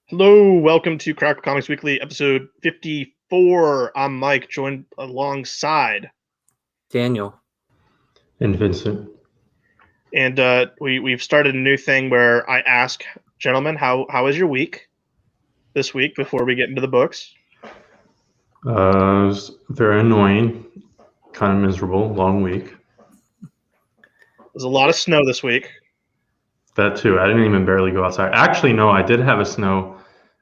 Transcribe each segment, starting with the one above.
Hello, welcome to Krackle Comics Weekly, episode 54. I'm Mike, joined alongside Daniel. And Vincent. And we've started a new thing where I ask gentlemen, how was your week this week before we get into the books? It was very annoying, kind of miserable, long week. There's a lot of snow this week. That too. I didn't even barely go outside. Actually, no, I did have a snow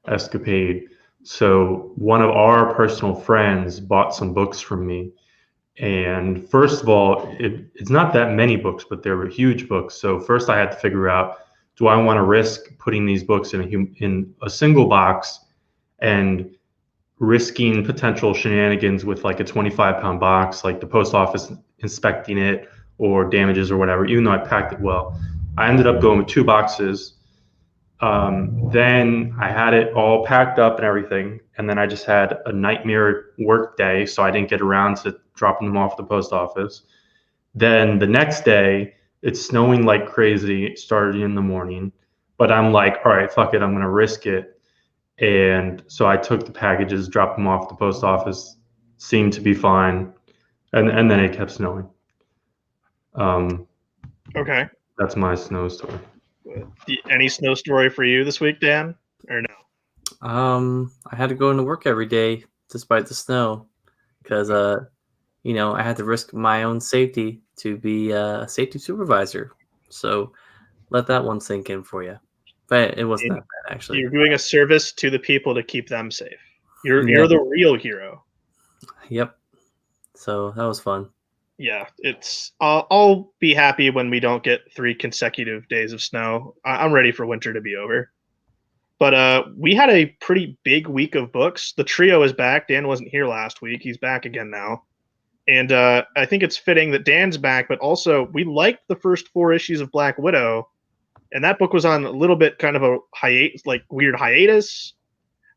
escapade. So one of our personal friends bought some books from me. And first of all, it's not that many books, but they were huge books. So first I had to figure out, do I want to risk putting these books in a single box and risking potential shenanigans with like a 25-pound box, like the post office inspecting it or damages or whatever, even though I packed it well. I ended up going with 2 boxes. Then I had it all packed up and everything. And then I just had a nightmare work day, so I didn't get around to dropping them off at the post office. Then the next day, it's snowing like crazy. It started in the morning. But I'm like, all right, fuck it. I'm going to risk it. And so I took the packages, dropped them off at the post office, seemed to be fine. And then it kept snowing. Okay. That's my snow story. Any snow story for you this week, Dan? Or no? I had to go into work every day despite the snow because, I had to risk my own safety to be a safety supervisor. So let that one sink in for you. But it wasn't that bad, actually. You're doing a service to the people to keep them safe. You're the real hero. Yep. So that was fun. Yeah, it's. I'll be happy when we don't get 3 consecutive days of snow. I'm ready for winter to be over. But we had a pretty big week of books. The trio is back. Dan wasn't here last week. He's back again now. And I think it's fitting that Dan's back, but also we liked the first 4 issues of Black Widow. And that book was on a little bit kind of a hiatus, like weird hiatus.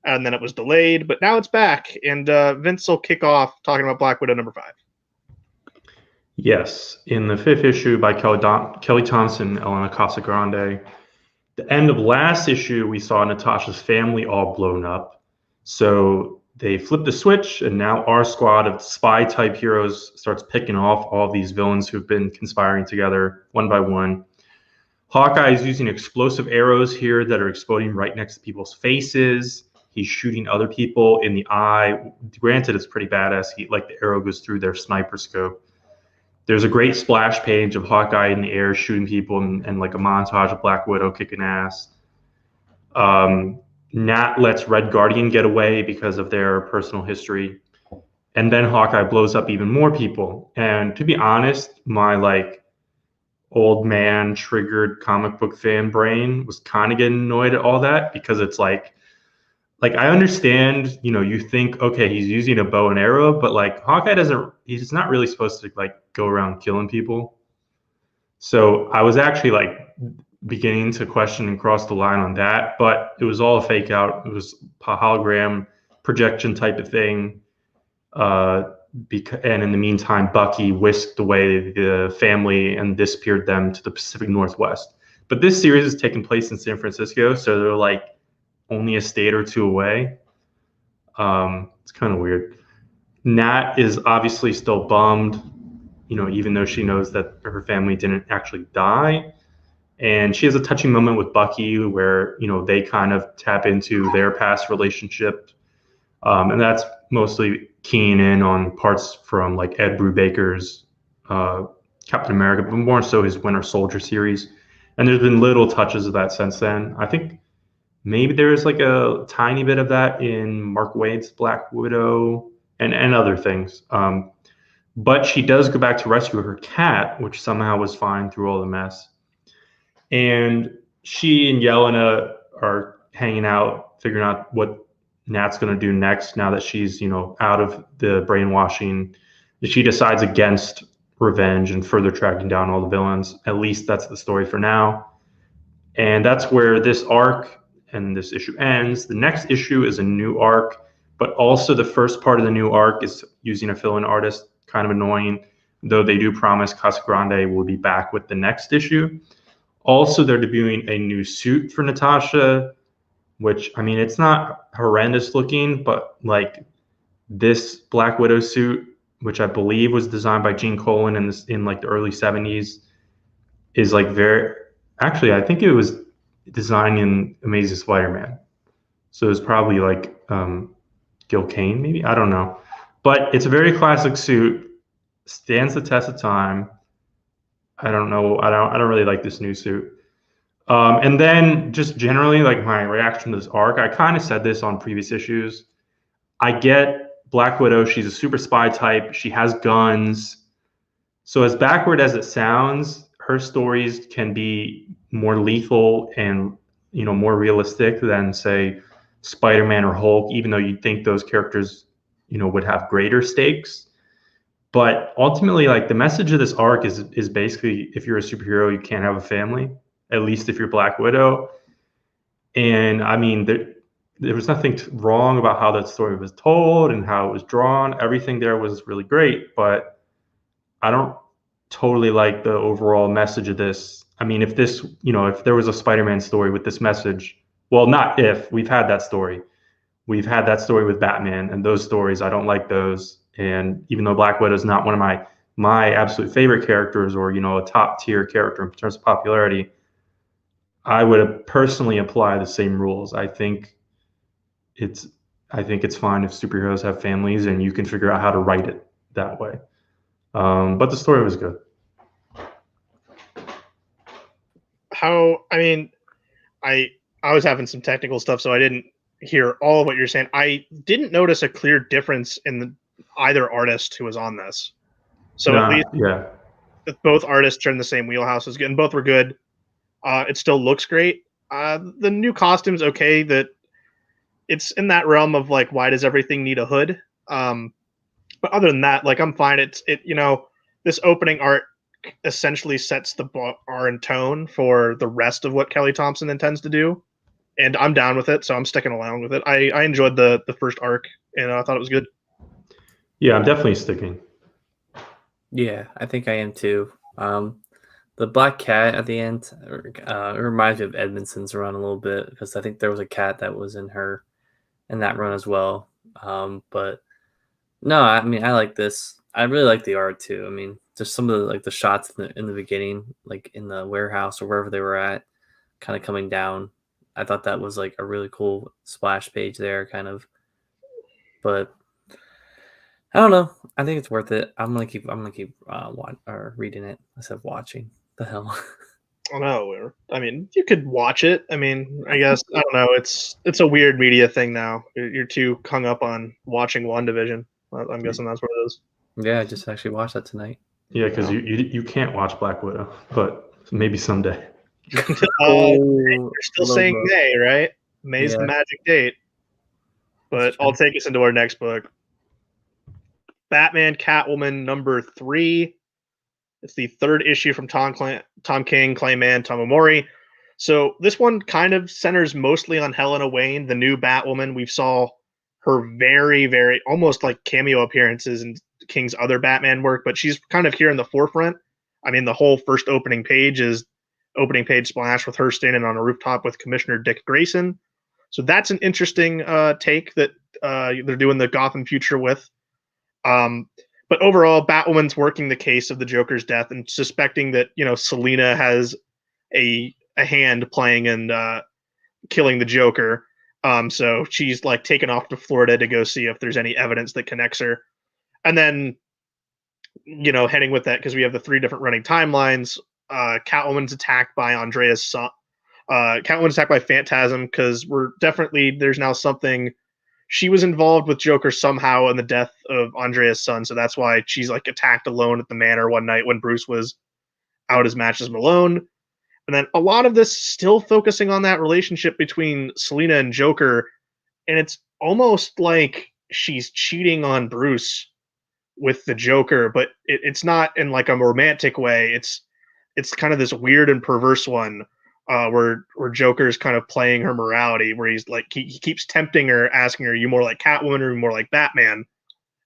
And then it was delayed, but now it's back. And Vince will kick off talking about Black Widow number 5. Yes, in the 5th issue by Kelly Thompson, Elena Casagrande, the end of last issue, we saw Natasha's family all blown up. So they flipped the switch, and now our squad of spy-type heroes starts picking off all these villains who've been conspiring together one by one. Hawkeye is using explosive arrows here that are exploding right next to people's faces. He's shooting other people in the eye. Granted, it's pretty badass. The arrow goes through their sniper scope. There's a great splash page of Hawkeye in the air shooting people and like a montage of Black Widow kicking ass. Nat lets Red Guardian get away because of their personal history. And then Hawkeye blows up even more people. And to be honest, my old man triggered comic book fan brain was kind of getting annoyed at all that, because it's like I understand, you think, okay, he's using a bow and arrow, but Hawkeye he's not really supposed to go around killing people. So I was actually beginning to question and cross the line on that, but it was all a fake out. It was a hologram projection type of thing. And in the meantime, Bucky whisked away the family and disappeared them to the Pacific Northwest. But this series is taking place in San Francisco, so they're only a state or 2 away. It's kind of weird. Nat is obviously still bummed, even though she knows that her family didn't actually die. And she has a touching moment with Bucky where, they kind of tap into their past relationship. And that's mostly keying in on parts from Ed Brubaker's Captain America, but more so his Winter Soldier series. And there's been little touches of that since then. I think maybe there's a tiny bit of that in Mark Waid's Black Widow and other things. But she does go back to rescue her cat, which somehow was fine through all the mess. And she and Yelena are hanging out, figuring out what Nat's going to do next now that she's, out of the brainwashing. She decides against revenge and further tracking down all the villains. At least that's the story for now. And that's where this arc and this issue ends. The next issue is a new arc, but also the first part of the new arc is using a fill-in artist. Kind of annoying, though they do promise Casagrande will be back with the next issue. Also, they're debuting a new suit for Natasha, which, I mean, it's not horrendous looking, but like this Black Widow suit, which I believe was designed by Gene Colan in like the early 70s, is like actually, I think it was designed in Amazing Spider-Man. So it's probably like Gil Kane, maybe, I don't know, but it's a very classic suit, stands the test of time. I don't know. I don't really like this new suit. And then just generally, like my reaction to this arc, I kind of said this on previous issues. I get Black Widow. She's a super spy type. She has guns. So as backward as it sounds, her stories can be more lethal and, you know, more realistic than, say, Spider-Man or Hulk, even though you'd think those characters, you know, would have greater stakes. But ultimately, like the message of this arc is basically, if you're a superhero, you can't have a family, at least if you're Black Widow. And I mean, there was nothing wrong about how that story was told and how it was drawn. Everything there was really great, but I don't totally like the overall message of this. I mean, if this, you know, if there was a Spider-Man story with this message, well, not if, we've had that story. We've had that story with Batman, and those stories, I don't like those. And even though Black Widow is not one of my absolute favorite characters, or, you know, a top tier character in terms of popularity, I would personally apply the same rules. I think it's fine if superheroes have families and you can figure out how to write it that way. But the story was good. I was having some technical stuff, so I didn't hear all of what you're saying. I didn't notice a clear difference in either artist who was on this. So at least both artists are in the same wheelhouse, and both were good. It still looks great. The new costume's okay. That it's in that realm of like, why does everything need a hood? But other than that, like, I'm fine. You know, this opening art essentially sets the bar and tone for the rest of what Kelly Thompson intends to do, and I'm down with it, so I'm sticking along with it. I enjoyed the first arc, and I thought it was good. Yeah, I'm definitely sticking. Yeah, I think I am too. The Black Cat at the end it reminds me of Edmondson's run a little bit, because I think there was a cat that was in that run as well. But no, I mean, I like this. I really like the art too. I mean, just some of the like the shots in the beginning, like in the warehouse or wherever they were at, kind of coming down. I thought that was like a really cool splash page there, kind of. But I don't know. I think it's worth it. I'm gonna keep reading it instead of watching. The hell. I don't know. I mean, you could watch it. I mean, I guess I don't know. It's a weird media thing now. You're too hung up on watching WandaVision. I'm guessing that's what it is. Yeah, I just actually watched that tonight. Yeah, because you can't watch Black Widow, but maybe someday. You're still saying May, right? May's the magic date. But I'll take us into our next book. Batman Catwoman #3. It's the third issue from Tom King, Clayman, Tom Amori. So this one kind of centers mostly on Helena Wayne, the new Batwoman. We saw her very, very almost like cameo appearances in King's other Batman work, but she's kind of here in the forefront. I mean, the whole first opening page is opening page splash with her standing on a rooftop with Commissioner Dick Grayson. So that's an interesting take that they're doing the Gotham future with. But overall, Batwoman's working the case of the Joker's death and suspecting that, you know, Selina has a hand playing in killing the Joker. So she's like taken off to Florida to go see if there's any evidence that connects her. And then, you know, heading with that, because we have the 3 different running timelines. Catwoman's attacked by Andrea's son. Catwoman's attacked by Phantasm, because there's now something. She was involved with Joker somehow in the death of Andrea's son, so that's why she's like attacked alone at the manor one night when Bruce was out as match as Malone. And then a lot of this still focusing on that relationship between Selina and Joker, and it's almost like she's cheating on Bruce with the Joker, but it's not in like a romantic way. It's kind of this weird and perverse one. Where Joker's kind of playing her morality, where he's like he keeps tempting her, asking her, "Are you more like Catwoman or more like Batman?"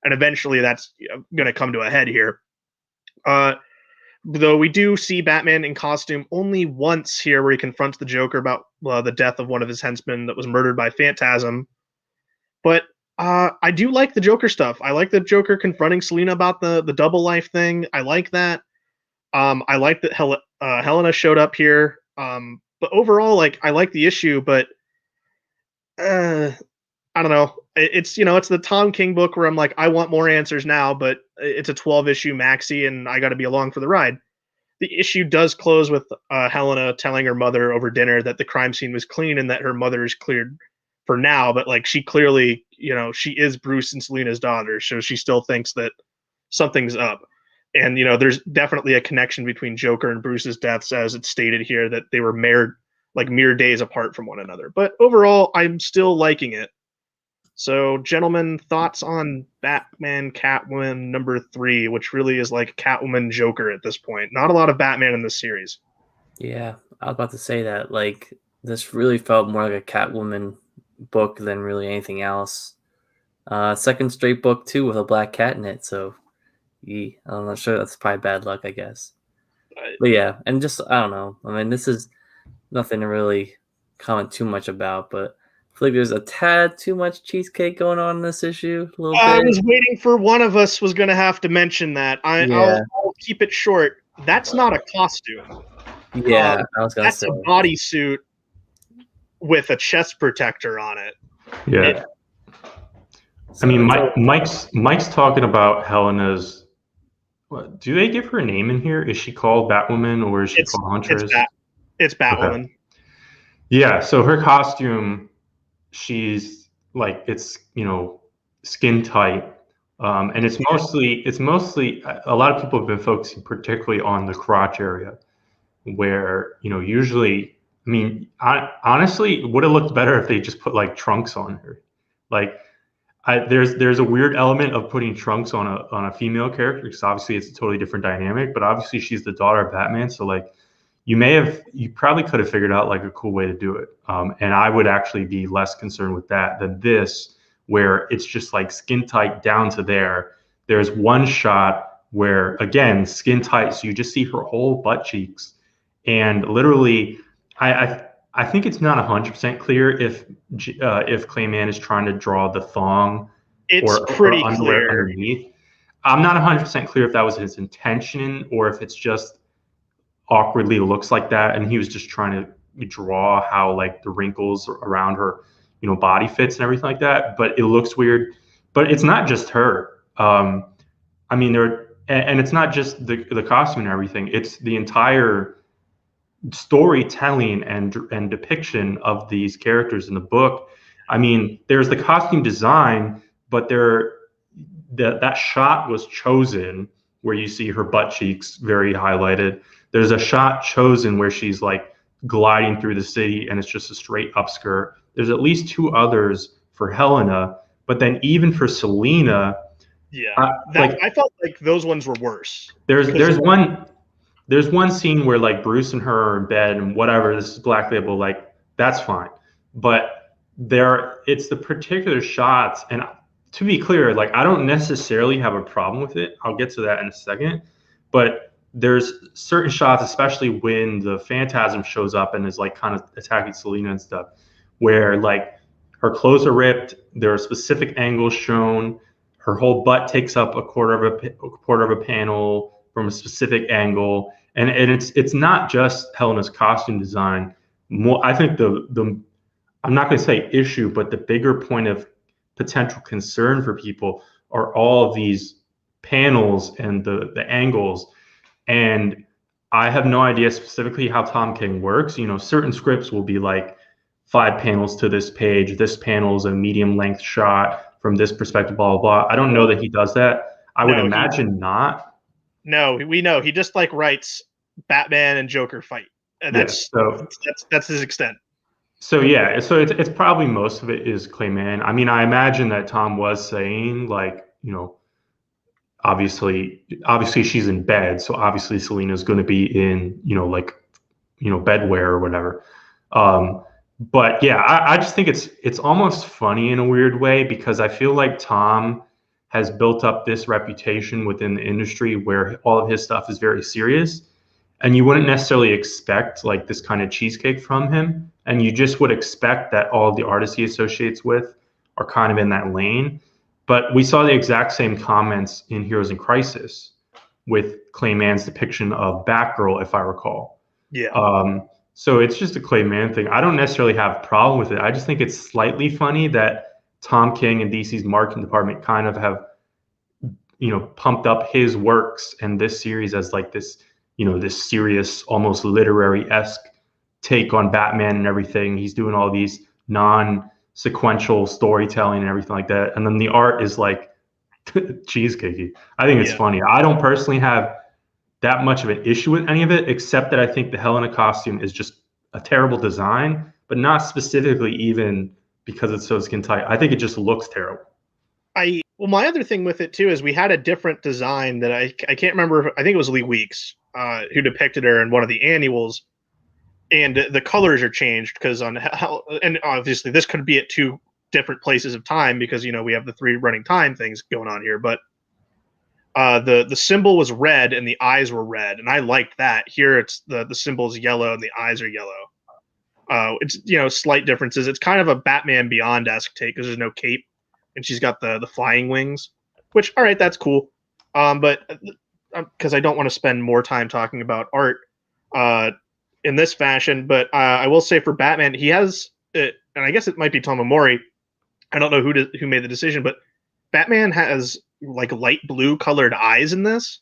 And eventually, that's going to come to a head here. Though we do see Batman in costume only once here, where he confronts the Joker about the death of one of his henchmen that was murdered by Phantasm. But I do like the Joker stuff. I like the Joker confronting Selina about the double life thing. I like that. I like that Helena showed up here. But overall, like, I like the issue, but I don't know. It's it's the Tom King book where I'm like, I want more answers now, but it's a 12-issue maxi, and I got to be along for the ride. The issue does close with Helena telling her mother over dinner that the crime scene was clean and that her mother is cleared for now, but like she clearly, she is Bruce and Selina's daughter, so she still thinks that something's up. And there's definitely a connection between Joker and Bruce's deaths, as it's stated here that they were mere days apart from one another. But overall, I'm still liking it. So, gentlemen, thoughts on Batman Catwoman number 3, which really is like Catwoman Joker at this point. Not a lot of Batman in this series. Yeah, I was about to say that. Like, this really felt more like a Catwoman book than really anything else. Second straight book, too, with a black cat in it. So, I'm not sure. That's probably bad luck, I guess. But yeah, and just, I don't know. I mean, this is nothing to really comment too much about, but I feel like there's a tad too much cheesecake going on in this issue. A little bit. I was waiting for one of us was going to have to mention that. I'll keep it short. That's not a costume. Yeah, I was going to say. That's a bodysuit with a chest protector on it. Yeah. I mean, Mike's talking about Helena's. What, do they give her a name in here? Is she called Batwoman or is she called Huntress? It's Batwoman. Okay. Yeah, so her costume, she's like, it's skin tight, and it's mostly a lot of people have been focusing particularly on the crotch area, where usually, I mean, honestly, it would have looked better if they just put like trunks on her. Like, there's a weird element of putting trunks on a female character because obviously it's a totally different dynamic, but obviously she's the daughter of Batman, so like. You probably could have figured out like a cool way to do it. And I would actually be less concerned with that than this, where it's just like skin tight down to there. There's one shot where, again, skin tight. So you just see her whole butt cheeks. And literally, I think it's not 100% clear if Clayman is trying to draw the thong or pretty underwear clear underneath. I'm not 100% clear if that was his intention or if it's just awkwardly looks like that, and he was just trying to draw how like the wrinkles around her body fits and everything like that, but it looks weird. But it's not just her. I mean, and it's not just the costume and everything, it's the entire storytelling and depiction of these characters in the book. I mean, there's the costume design, but that shot was chosen where you see her butt cheeks very highlighted. There's a shot chosen where she's like gliding through the city and it's just a straight upskirt. There's at least 2 others for Helena, but then even for Selina, I felt like those ones were worse. There's one scene where like Bruce and her are in bed and whatever, this is Black Label, like that's fine. But it's the particular shots, and to be clear, like I don't necessarily have a problem with it. I'll get to that in a second, but there's certain shots, especially when the Phantasm shows up and is like kind of attacking Selina and stuff, where like her clothes are ripped, there are specific angles shown, her whole butt takes up a quarter of a panel from a specific angle, and it's not just Helena's costume design. I think the I'm not going to say issue, but the bigger point of potential concern for people are all of these panels and the angles. And I have no idea specifically how Tom King works. Certain scripts will be like 5 panels to this page. This panel is a medium length shot from this perspective, blah, blah, blah. I don't know that he does that. I would imagine not. No, we know. He just like writes Batman and Joker fight. And that's his extent. So yeah, so it's probably most of it is Clayman. I mean, I imagine that Tom was saying like, obviously she's in bed, so obviously Selina's going to be in bedwear or whatever. But yeah, I just think it's almost funny in a weird way because I feel like Tom has built up this reputation within the industry where all of his stuff is very serious, and you wouldn't necessarily expect like this kind of cheesecake from him, and you just would expect that all of the artists he associates with are kind of in that lane. But we saw the exact same comments in Heroes in Crisis with Clay Mann's depiction of Batgirl, if I recall. Yeah. So it's just a Clay Mann thing. I don't necessarily have a problem with it. I just think it's slightly funny that Tom King and DC's marketing department kind of have, pumped up his works and this series as like this, this serious, almost literary-esque take on Batman and everything. He's doing all these non-sequential storytelling and everything like that. And then the art is like cheesecakey. I think it's funny. I don't personally have that much of an issue with any of it, except that I think the Helena costume is just a terrible design, but not specifically even because it's so skin tight. I think it just looks terrible. Well, my other thing with it too is we had a different design that I can't remember. I think it was Lee Weeks who depicted her in one of the annuals, and the colors are changed because and obviously this could be at two different places of time because we have the 3 running time things going on here, but the symbol was red and the eyes were red, and I liked that. Here it's the symbol is yellow and the eyes are yellow. It's slight differences. It's kind of a Batman Beyond-esque take because there's no cape, and she's got the flying wings, which all right, that's cool. But because I don't want to spend more time talking about art in this fashion, but I will say for Batman, he has and I guess it might be Tomomori. I don't know who made the decision, but Batman has like light blue colored eyes in this,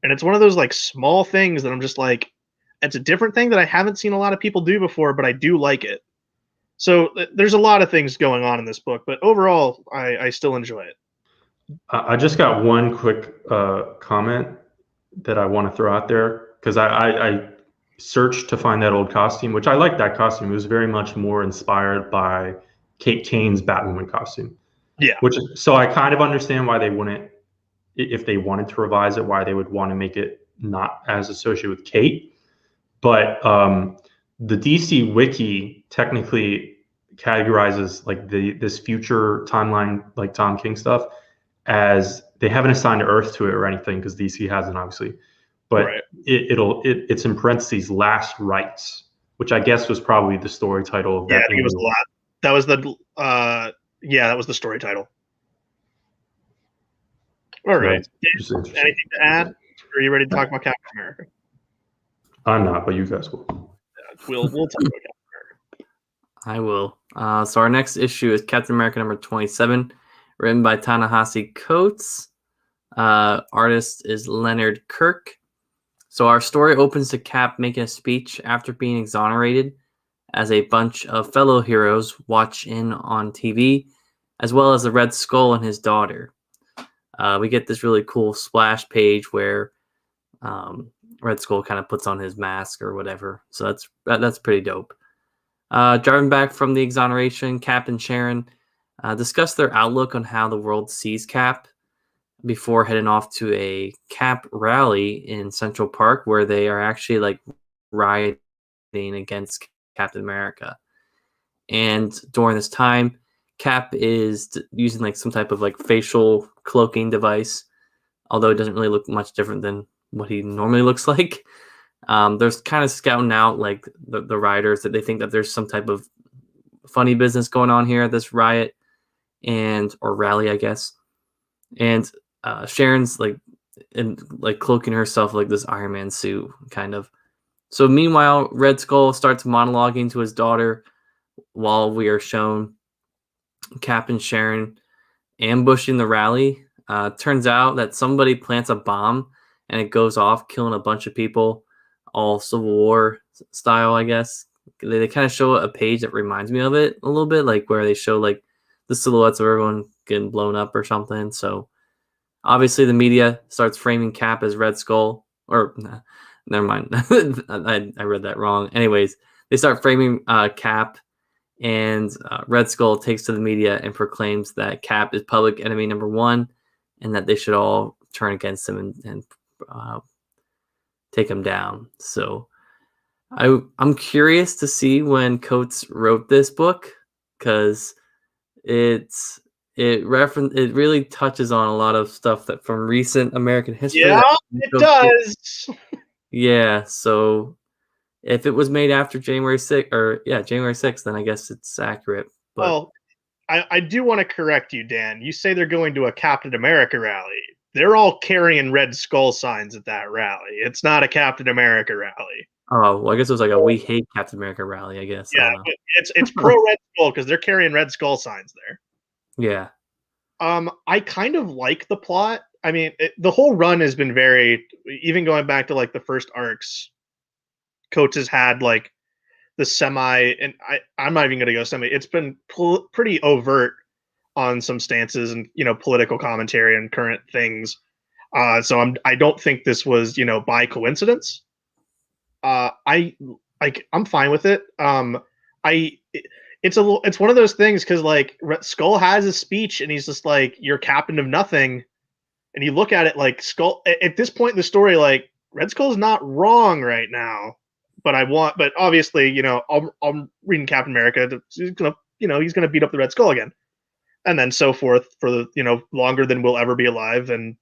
and it's one of those like small things that I'm just like, it's a different thing that I haven't seen a lot of people do before, but I do like it. So there's a lot of things going on in this book, but overall I still enjoy it. I just got one quick comment that I want to throw out there, because I searched to find that old costume, which I like that costume. It was very much more inspired by Kate Kane's Batwoman costume. Yeah. So I kind of understand why they wouldn't, if they wanted to revise it, why they would want to make it not as associated with Kate. But the DC Wiki technically categorizes like this future timeline, like Tom King stuff, as they haven't assigned Earth to it or anything because DC hasn't, obviously. But right. It's in parentheses last rites, which I guess was probably the story title of that. Yeah, it was the last. That was that was the story title. All right. Anything to add? Or are you ready to talk about Captain America? I'm not, but you guys will. We'll talk about Captain America. I will. So our next issue is Captain America number 27, written by Ta-Nehisi Coates. Artist is Leonard Kirk. So our story opens to Cap making a speech after being exonerated, as a bunch of fellow heroes watch in on TV, as well as the Red Skull and his daughter. We get this really cool splash page where Red Skull kind of puts on his mask or whatever. So that's pretty dope. Driving back from the exoneration, Cap and Sharon discuss their outlook on how the world sees Cap before heading off to a Cap rally in Central Park, where they are actually like rioting against Captain America. And during this time, Cap is using like some type of like facial cloaking device, although it doesn't really look much different than what he normally looks like. There's kind of scouting out like the rioters, that they think that there's some type of funny business going on here at this riot or rally, I guess. And Sharon's like cloaking herself like this Iron Man suit kind of. So meanwhile, Red Skull starts monologuing to his daughter while we are shown Cap and Sharon ambushing the rally. Turns out that somebody plants a bomb and it goes off, killing a bunch of people, all Civil War style, I guess. They kind of show a page that reminds me of it a little bit, like where they show like the silhouettes of everyone getting blown up or something. So obviously the media starts framing Cap as Red Skull, or never mind. I read that wrong. Anyways, they start framing Cap, and Red Skull takes to the media and proclaims that Cap is public enemy number 1, and that they should all turn against him and take him down. So I'm curious to see when Coates wrote this book, because it really touches on a lot of stuff that from recent American history. Yeah, it does. Yeah, so if it was made after January 6th, January 6th, then I guess it's accurate. But Well, I do want to correct you, Dan. You say they're going to a Captain America rally. They're all carrying Red Skull signs at that rally. It's not a Captain America rally. oh, well, I guess it was like a "We Hate Captain America" rally. I guess I Yeah, don't know. but it's pro Red Skull because they're carrying Red Skull signs there. Yeah, I kind of like the plot. I mean, the whole run has been very, even going back to like the first arcs. Coates has had like the semi, and I'm not even going to go semi. It's been pretty overt on some stances and political commentary and current things. So I don't think this was by coincidence. I'm fine with it. I it's one of those things because like Red Skull has a speech and he's just like, "You're captain of nothing," and you look at it like Skull at this point in the story, like Red Skull's not wrong right now. But obviously, I'm reading Captain America. He's gonna beat up the Red Skull again, and then so forth for the longer than we'll ever be alive, and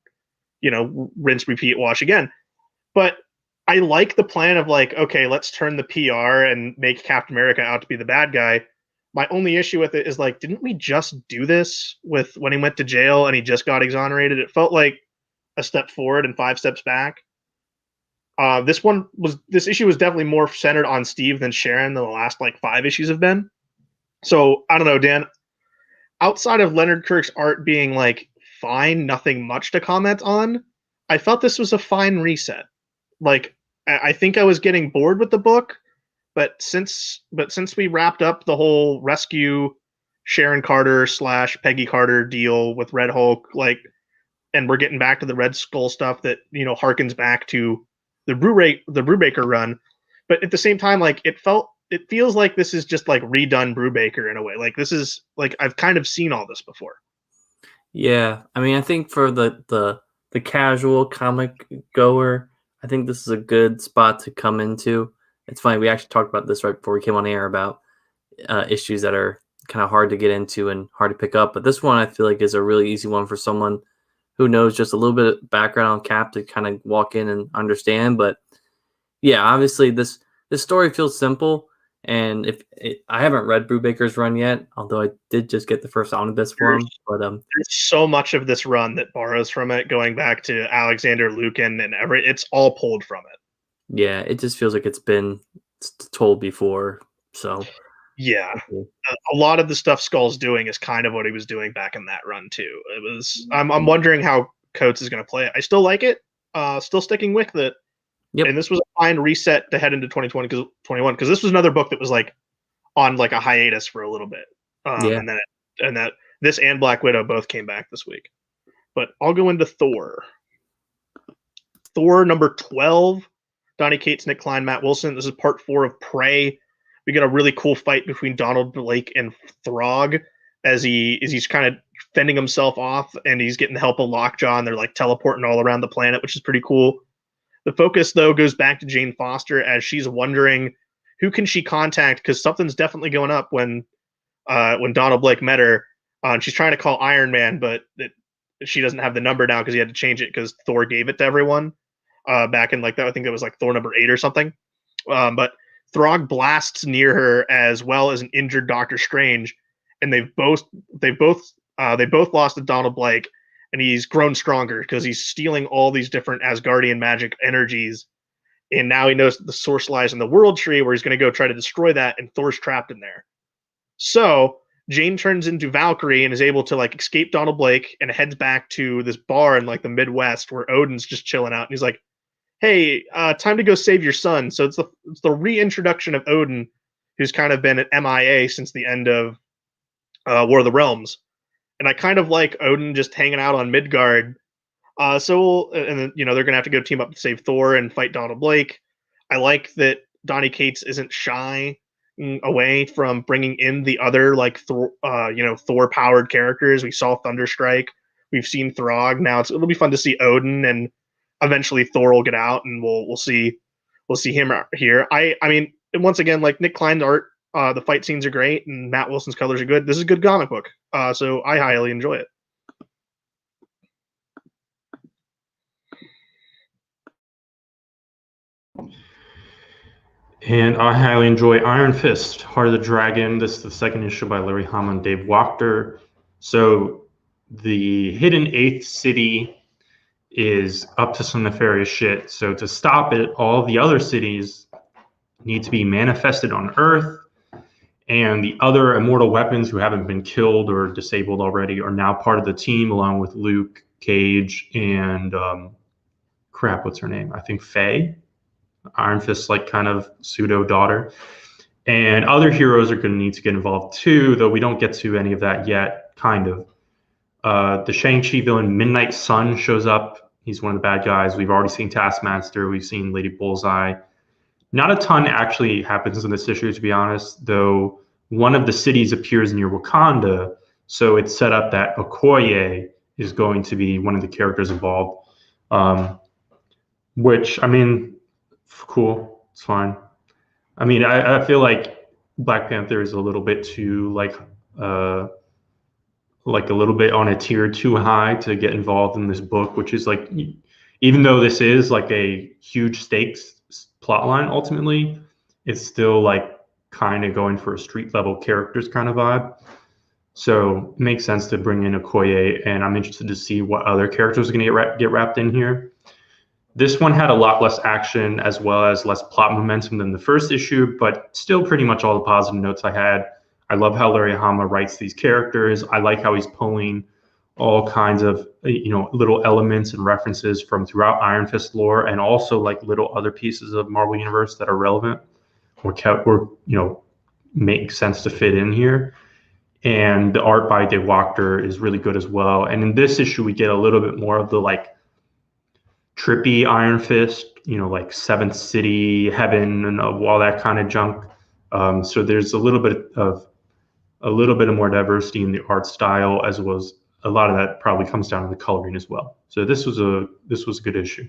rinse, repeat, wash again. But I like the plan of like, okay, let's turn the PR and make Captain America out to be the bad guy. My only issue with it is like, didn't we just do this with when he went to jail and he just got exonerated? It felt like a step forward and 5 steps back. This issue was definitely more centered on Steve than Sharon than the last like 5 issues have been. So I don't know, Dan. Outside of Leonard Kirk's art being like fine, nothing much to comment on, I felt this was a fine reset. Like I think I was getting bored with the book, but since we wrapped up the whole rescue Sharon Carter / Peggy Carter deal with Red Hulk, like, and we're getting back to the Red Skull stuff that harkens back to the Brubaker run, but at the same time, like it feels like this is just like redone Brubaker in a way. Like this is like I've kind of seen all this before. yeah. I mean, I think for the casual comic goer, I think this is a good spot to come into. It's funny, we actually talked about this right before we came on air about issues that are kind of hard to get into and hard to pick up. But this one I feel like is a really easy one for someone who knows just a little bit of background on Cap to kind of walk in and understand. But yeah, obviously this story feels simple. And I haven't read Brubaker's run yet, although I did just get the first omnibus for him. But There's so much of this run that borrows from it, going back to Alexander Lukin and it's all pulled from it. yeah, it just feels like it's been told before. So Yeah, a lot of the stuff Skull's doing is kind of what he was doing back in that run too. It was. I'm wondering how Coates is going to play it. I still like it. Still sticking with it. Yep. And this was a fine reset to head into 2021 because this was another book that was like on like a hiatus for a little bit. Yeah. And that this and Black Widow both came back this week. But I'll go into Thor. Thor number 12. Donny Cates, Nick Klein, Matt Wilson. This is part 4 of Prey. We get a really cool fight between Donald Blake and Throg as he's kind of fending himself off, and he's getting the help of Lockjaw, and they're like teleporting all around the planet, which is pretty cool. The focus though goes back to Jane Foster as she's wondering who can she contact because something's definitely going up when Donald Blake met her. And she's trying to call Iron Man, but she doesn't have the number now because he had to change it because Thor gave it to everyone back in like that. I think it was like Thor number 8 or something. But Throg blasts near her as well as an injured Doctor Strange, and they both lost to Donald Blake, and he's grown stronger because he's stealing all these different Asgardian magic energies, and now he knows that the source lies in the World Tree, where he's going to go try to destroy that, and Thor's trapped in there. So Jane turns into Valkyrie and is able to like escape Donald Blake and heads back to this bar in like the Midwest where Odin's just chilling out, and he's like, hey, time to go save your son. So it's the reintroduction of Odin, who's kind of been at MIA since the end of War of the Realms. And I kind of like Odin just hanging out on Midgard. And then, they're going to have to go team up to save Thor and fight Donald Blake. I like that Donny Cates isn't shy away from bringing in the other like Thor powered characters. We saw Thunderstrike. We've seen Throg. Now it'll be fun to see Odin, and eventually Thor will get out, and we'll see him here. I mean, once again, like Nick Klein's art, the fight scenes are great, and Matt Wilson's colors are good. This is a good comic book, so I highly enjoy it. And I highly enjoy Iron Fist, Heart of the Dragon. This is the second issue by Larry Hama and Dave Wachter. So the hidden eighth city is up to some nefarious shit. So to stop it, all the other cities need to be manifested on Earth. And the other immortal weapons who haven't been killed or disabled already are now part of the team, along with Luke Cage and what's her name? I think Faye, Iron Fist's like kind of pseudo daughter. And other heroes are going to need to get involved too, though we don't get to any of that yet. Kind of. The Shang-Chi villain Midnight Sun shows up. He's one of the bad guys. We've already seen Taskmaster. We've seen Lady Bullseye. Not a ton actually happens in this issue, to be honest, though one of the cities appears near Wakanda, so it's set up that Okoye is going to be one of the characters involved, which, I mean, cool, it's fine. I mean, I feel like Black Panther is a little bit too, like a little bit on a tier too high to get involved in this book, which is like, even though this is like a huge stakes plotline ultimately, it's still like kind of going for a street level characters kind of vibe. So it makes sense to bring in Okoye, and I'm interested to see what other characters are going to get wrapped in here. This one had a lot less action as well as less plot momentum than the first issue, but still pretty much all the positive notes I had. I love how Larry Hama writes these characters. I like how he's pulling all kinds of little elements and references from throughout Iron Fist lore, and also like little other pieces of Marvel Universe that are relevant or make sense to fit in here. And the art by Dave Wachter is really good as well. And in this issue, we get a little bit more of the like trippy Iron Fist, like Seventh City, Heaven, and all that kind of junk. So there's a little bit of more diversity in the art style, as well as a lot of that probably comes down to the coloring as well. So this was a good issue.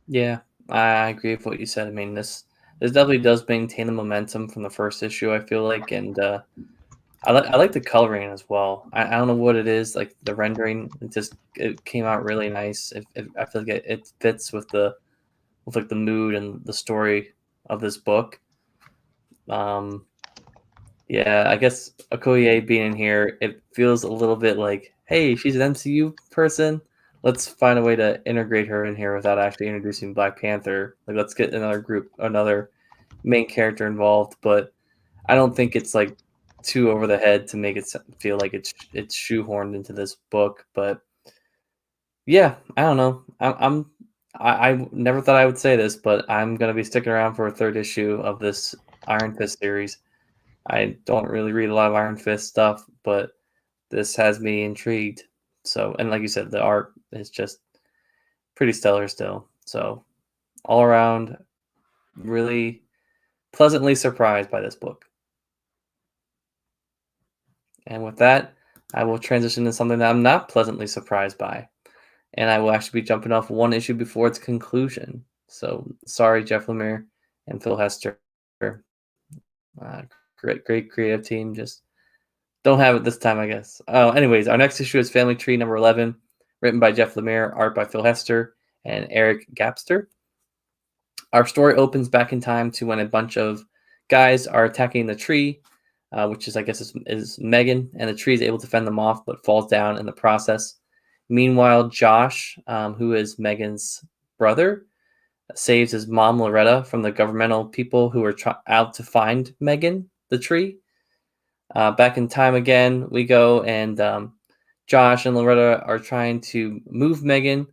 Yeah, I agree with what you said. I mean, this definitely does maintain the momentum from the first issue, I feel like, and I like the coloring as well. I don't know what it is, like the rendering. It came out really nice. I feel like it fits with the mood and the story of this book. Yeah, I guess Okoye being in here, it feels a little bit like, hey, she's an MCU person. Let's find a way to integrate her in here without actually introducing Black Panther. Like, let's get another main character involved. But I don't think it's like too over the head to make it feel like it's shoehorned into this book. But yeah, I don't know. I never thought I would say this, but I'm gonna be sticking around for a third issue of this Iron Fist series. I don't really read a lot of Iron Fist stuff, but this has me intrigued. So, and like you said, the art is just pretty stellar still. So, all around, really pleasantly surprised by this book. And with that, I will transition to something that I'm not pleasantly surprised by. And I will actually be jumping off one issue before its conclusion. So, sorry, Jeff Lemire and Phil Hester. Great creative team. Just don't have it this time, I guess. Anyways, our next issue is Family Tree number 11, written by Jeff Lemire, art by Phil Hester and Eric Gapster. Our story opens back in time to when a bunch of guys are attacking the tree, which is, I guess, is Megan, and the tree is able to fend them off, but falls down in the process. Meanwhile, Josh, who is Megan's brother, saves his mom, Loretta, from the governmental people who are out to find Megan, the tree. Back in time again, we go, and Josh and Loretta are trying to move Megan.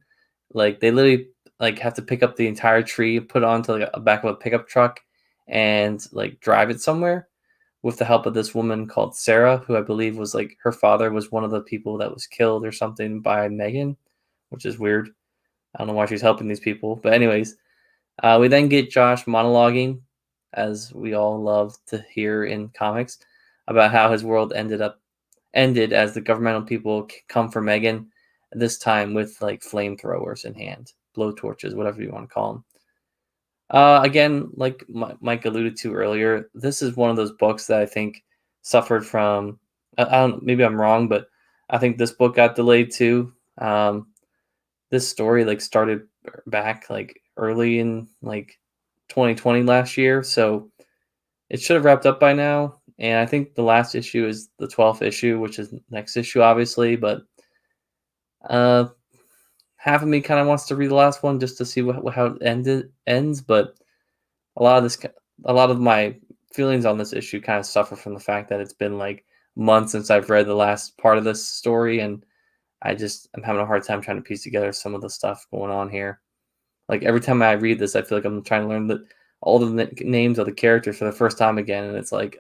Like, they literally have to pick up the entire tree, put it onto the back of a pickup truck, and drive it somewhere with the help of this woman called Sarah, who I believe was her father was one of the people that was killed or something by Megan, which is weird. I don't know why she's helping these people. But anyways, we then get Josh monologuing, as we all love to hear in comics, about how his world ended as the governmental people come for Megan, this time with flamethrowers in hand, blowtorches, whatever you want to call them. Again, like Mike alluded to earlier, this is one of those books that I think suffered from, I don't, maybe I'm wrong, but I think this book got delayed too. This story started back early in 2020 last year, so it should have wrapped up by now. And I think the last issue is the 12th issue, which is next issue, obviously. But half of me kind of wants to read the last one just to see how it ends. But a lot of my feelings on this issue kind of suffer from the fact that it's been like months since I've read the last part of this story, and I'm having a hard time trying to piece together some of the stuff going on here. Like every time I read this, I feel like I'm trying to learn all the names of the characters for the first time again, and it's like,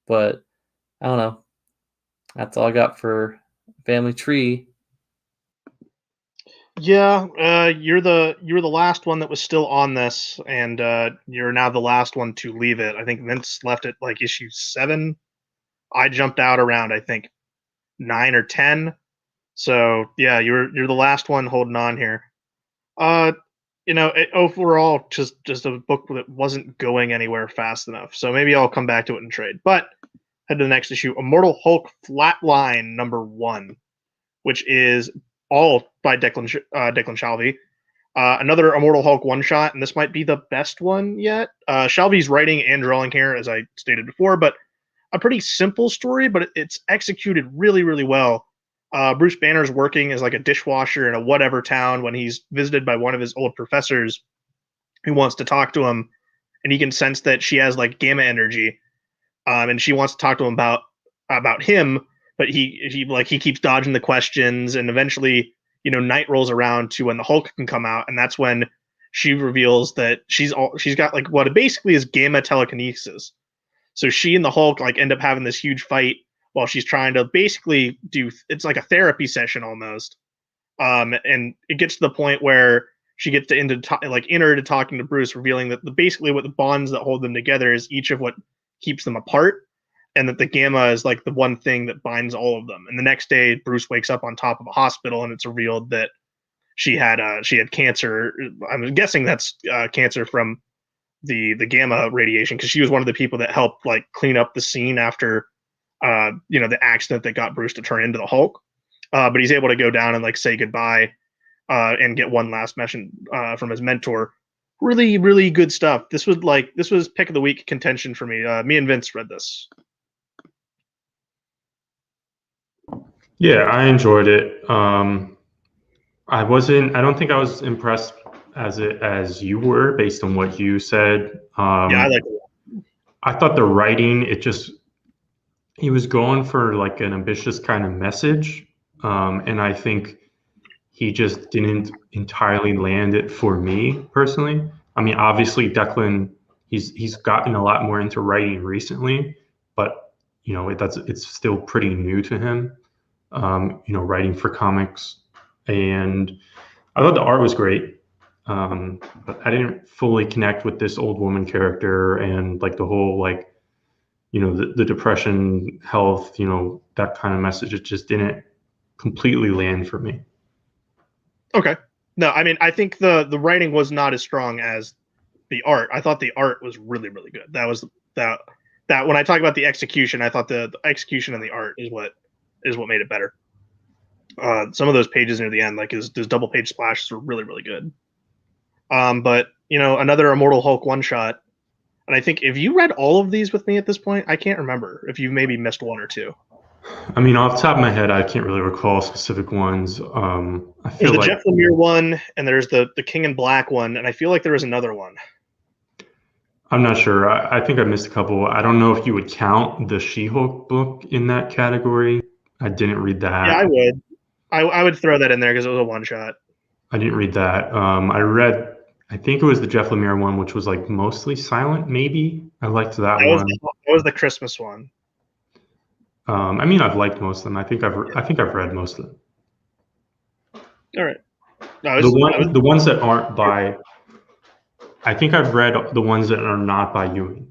But I don't know. That's all I got for Family Tree. Yeah, you're the last one that was still on this, and you're now the last one to leave it. I think Vince left it like issue 7. I jumped out around I think 9 or 10. So yeah, you're the last one holding on here. Overall, just a book that wasn't going anywhere fast enough. So maybe I'll come back to it and trade. But head to the next issue, Immortal Hulk Flatline #1, which is all by Declan Shalvey. Another Immortal Hulk one-shot, and this might be the best one yet. Shalvey's writing and drawing here, as I stated before, but a pretty simple story, but it's executed really, really well. Bruce Banner's working as like a dishwasher in a whatever town when he's visited by one of his old professors who wants to talk to him, and he can sense that she has like gamma energy, and she wants to talk to him about him, but he keeps dodging the questions, and eventually, night rolls around to when the Hulk can come out, and that's when she reveals that she's got like what basically is gamma telekinesis. So she and the Hulk like end up having this huge fight while she's trying to basically it's like a therapy session almost. And it gets to the point where she gets into talking to Bruce, revealing that basically what the bonds that hold them together is each of what keeps them apart, and that the gamma is like the one thing that binds all of them. And the next day, Bruce wakes up on top of a hospital, and it's revealed that she had cancer. I'm guessing that's cancer from the gamma radiation, because she was one of the people that helped like clean up the scene after the accident that got Bruce to turn into the Hulk. But he's able to go down and like say goodbye and get one last message from his mentor. Really, really good stuff. This was pick of the week contention for me. Me and Vince read this. Yeah, I enjoyed it. I don't think I was impressed as you were based on what you said. Yeah, I liked it. I thought the writing, he was going for like an ambitious kind of message, and I think he just didn't entirely land it for me personally. I mean, obviously Declan, he's gotten a lot more into writing recently, but it's still pretty new to him. Writing for comics, and I thought the art was great, but I didn't fully connect with this old woman character and like the whole the depression, health, that kind of message. It just didn't completely land for me. Okay. No, I mean, I think the writing was not as strong as the art. I thought the art was really, really good. That when I talk about the execution, I thought the execution and the art is what made it better. Some of those pages near the end, like those double page splashes, were really, really good. But another Immortal Hulk one shot, and I think if you read all of these with me at this point, I can't remember if you maybe missed one or two. I mean, off the top of my head, I can't really recall specific ones. I feel there's the Jeff Lemire one, and there's the King in Black one, and I feel like there was another one. I'm not sure. I think I missed a couple. I don't know if you would count the She-Hulk book in that category. I didn't read that. Yeah, I would. I would throw that in there because it was a one shot. I didn't read that. I think it was the Jeff Lemire one, which was like mostly silent. Maybe I liked that one. That was the Christmas one. I mean, I've liked most of them. I think I've read most of them. All right. The ones that aren't by. I think I've read the ones that are not by Ewing.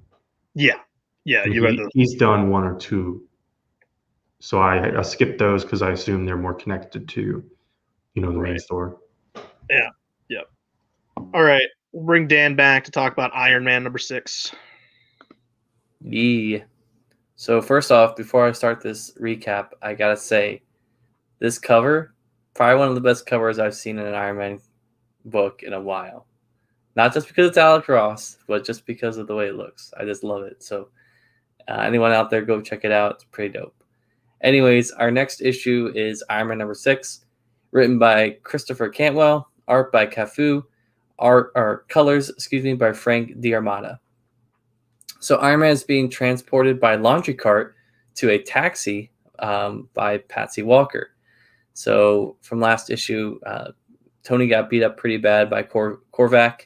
Yeah, you read those. He's done one or two. So I skipped those because I assume they're more connected to, the main story. Yeah. Yep. All right. We'll bring Dan back to talk about Iron Man #6. Yeah. So first off, before I start this recap, I gotta say, this cover, probably one of the best covers I've seen in an Iron Man book in a while. Not just because it's Alex Ross, but just because of the way it looks. I just love it. So anyone out there, go check it out. It's pretty dope. Anyways, our next issue is Iron Man number 6, written by Christopher Cantwell, art by Cafu, colors by Frank D'Armata. So Iron Man is being transported by laundry cart to a taxi by Patsy Walker. So from last issue, Tony got beat up pretty bad by Korvac,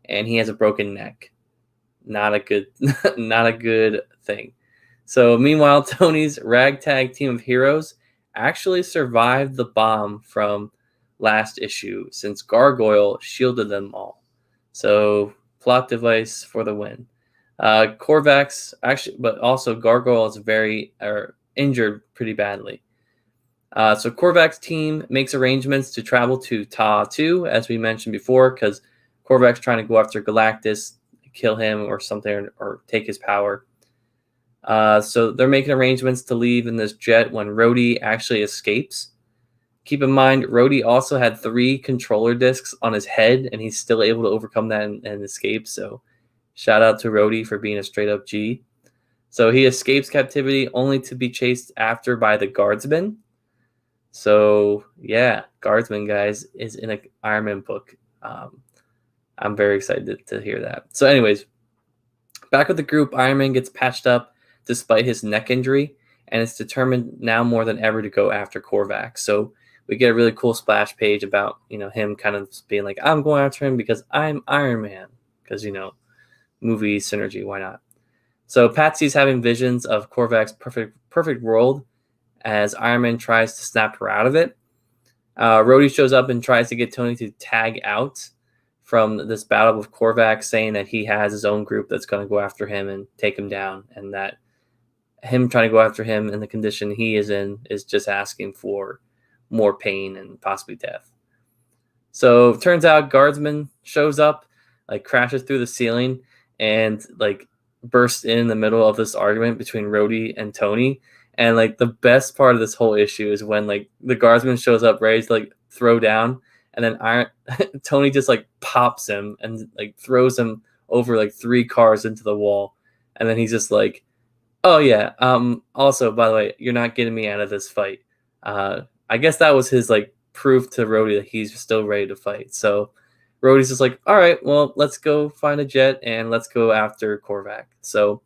and he has a broken neck. Not a good thing. So meanwhile, Tony's ragtag team of heroes actually survived the bomb from last issue, since Gargoyle shielded them all. So plot device for the win. Korvac's actually, but also Gargoyle is injured pretty badly. So Korvac's team makes arrangements to travel to Ta-2, as we mentioned before, because Korvac's trying to go after Galactus, kill him or something, or take his power. So they're making arrangements to leave in this jet when Rhodey actually escapes. Keep in mind, Rhodey also had 3 controller discs on his head, and he's still able to overcome that and escape. So shout out to Rhodey for being a straight-up G. So he escapes captivity only to be chased after by the Guardsman. So, yeah, Guardsman, guys, is in an Iron Man book. I'm very excited to hear that. So anyways, back with the group, Iron Man gets patched up despite his neck injury, and is determined now more than ever to go after Korvac. So we get a really cool splash page about, him kind of being like, I'm going after him because I'm Iron Man. Because, movie synergy, why not? So Patsy's having visions of Korvac's perfect world as Iron Man tries to snap her out of it. Rhodey shows up and tries to get Tony to tag out from this battle with Korvac, saying that he has his own group that's going to go after him and take him down, and that him trying to go after him in the condition he is in is just asking for more pain and possibly death. So it turns out Guardsman shows up, crashes through the ceiling, and bursts in the middle of this argument between Rhodey and Tony. And the best part of this whole issue is when the Guardsman shows up ready to throw down, and then Tony just pops him and throws him over 3 cars into the wall, and then he's just oh yeah, also by the way, you're not getting me out of this fight. I guess that was his proof to Rhodey that he's still ready to fight. So Rhodey's just all right, well, let's go find a jet and let's go after Korvac. So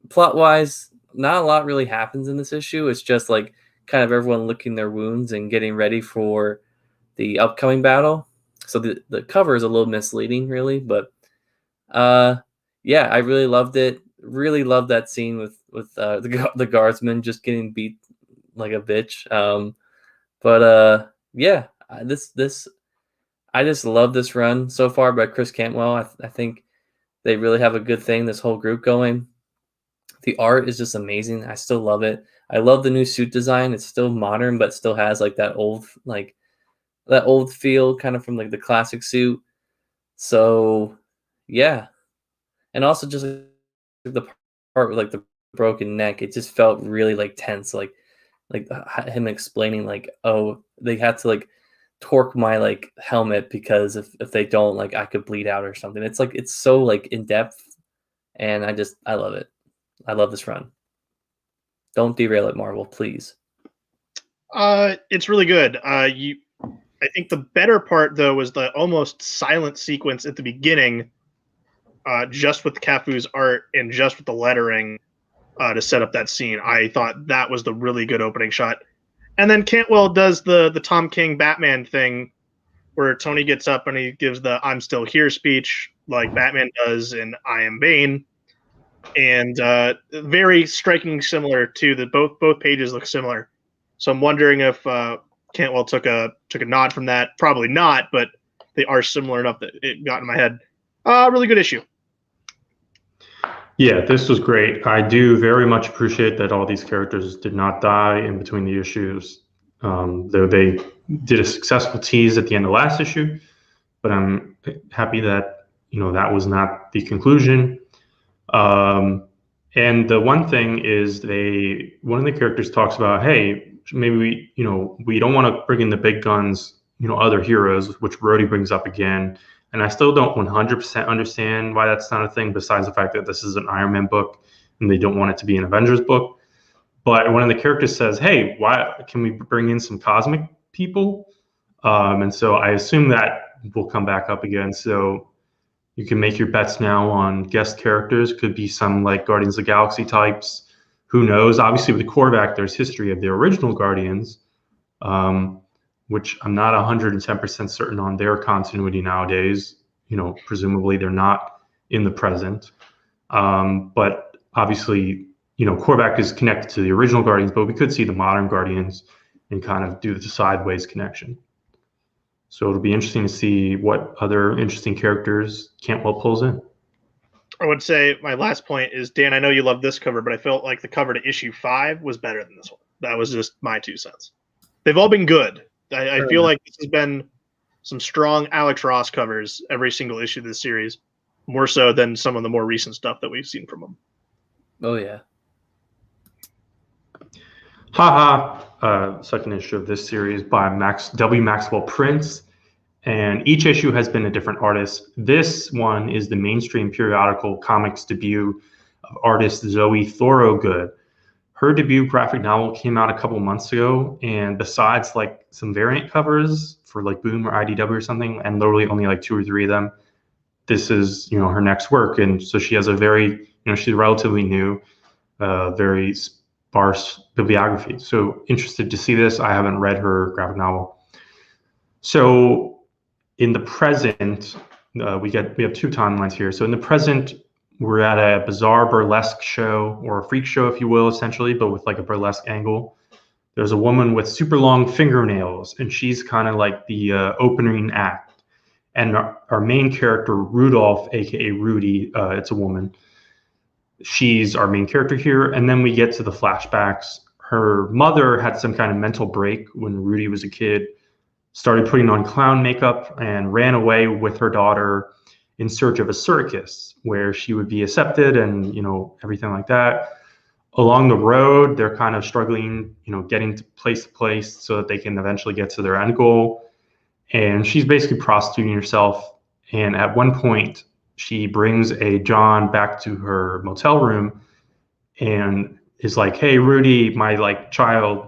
plot wise, not a lot really happens in this issue. It's just kind of everyone licking their wounds and getting ready for the upcoming battle. So the cover is a little misleading, really, but yeah, I really loved it. Really loved that scene with the Guardsman just getting beat like a bitch. Yeah, I just love this run so far by Chris Cantwell. I think they really have a good thing, this whole group going. The art is just amazing. I still love it. I love the new suit design. It's still modern, but still has that old feel, kind of from the classic suit. So yeah, and also just the part with the broken neck, it just felt really tense. Him explaining oh, they had to torque my helmet because if they don't, I could bleed out or something. It's it's so in depth, and I love it. I love this run. Don't derail it, Marvel, please. It's really good. I think the better part though was the almost silent sequence at the beginning, just with Cafu's art and just with the lettering, to set up that scene. I thought that was the really good opening shot. And then Cantwell does the Tom King Batman thing where Tony gets up and he gives the I'm still here speech like Batman does in I Am Bane. And very striking, similar to the both pages look similar. So I'm wondering if Cantwell took a nod from that. Probably not, but they are similar enough that it got in my head. Really good issue. Yeah, this was great. I do very much appreciate that all these characters did not die in between the issues. Though they did a successful tease at the end of last issue, but I'm happy that that was not the conclusion. And the one thing is one of the characters talks about, hey, maybe we don't want to bring in the big guns, other heroes, which Rhodey brings up again. And I still don't 100% understand why that's not a thing, besides the fact that this is an Iron Man book and they don't want it to be an Avengers book. But one of the characters says, hey, why can we bring in some cosmic people? And so I assume that will come back up again. So you can make your bets now on guest characters. Could be some like Guardians of the Galaxy types. Who knows? Obviously, with the Korvac, there's history of the original Guardians, which I'm not 110% certain on their continuity nowadays. Presumably they're not in the present. But obviously, Korvac is connected to the original Guardians, but we could see the modern Guardians and kind of do the sideways connection. So it'll be interesting to see what other interesting characters Cantwell pulls in. I would say my last point is, Dan, I know you love this cover, but I felt like the cover to issue 5 was better than this one. That was just my 2 cents. They've all been good. I feel like this has been some strong Alex Ross covers every single issue of this series, more so than some of the more recent stuff that we've seen from him. Oh, yeah. Second issue of this series by Maxwell Prince. And each issue has been a different artist. This one is the mainstream periodical comics debut of artist Zoe Thorogood. Her debut graphic novel came out a couple months ago, and besides like some variant covers for like Boom or IDW or something, and literally only like 2 or 3 of them, this is her next work. And so she has a very she's relatively new, very sparse bibliography. So interested to see this. I haven't read her graphic novel. So in the present, we have 2 timelines here. So in the present, we're at a bizarre burlesque show, or a freak show, if you will, essentially, but with like a burlesque angle. There's a woman with super long fingernails, and she's kind of like the opening act. And our main character, Rudolph, aka Rudy, it's a woman. She's our main character here. And then we get to the flashbacks. Her mother had some kind of mental break when Rudy was a kid, started putting on clown makeup, and ran away with her daughter in search of a circus where she would be accepted and, everything like that. Along the road, they're kind of struggling, getting to place so that they can eventually get to their end goal. And she's basically prostituting herself. And at one point, she brings a John back to her motel room and is like, hey, Rudy, my child,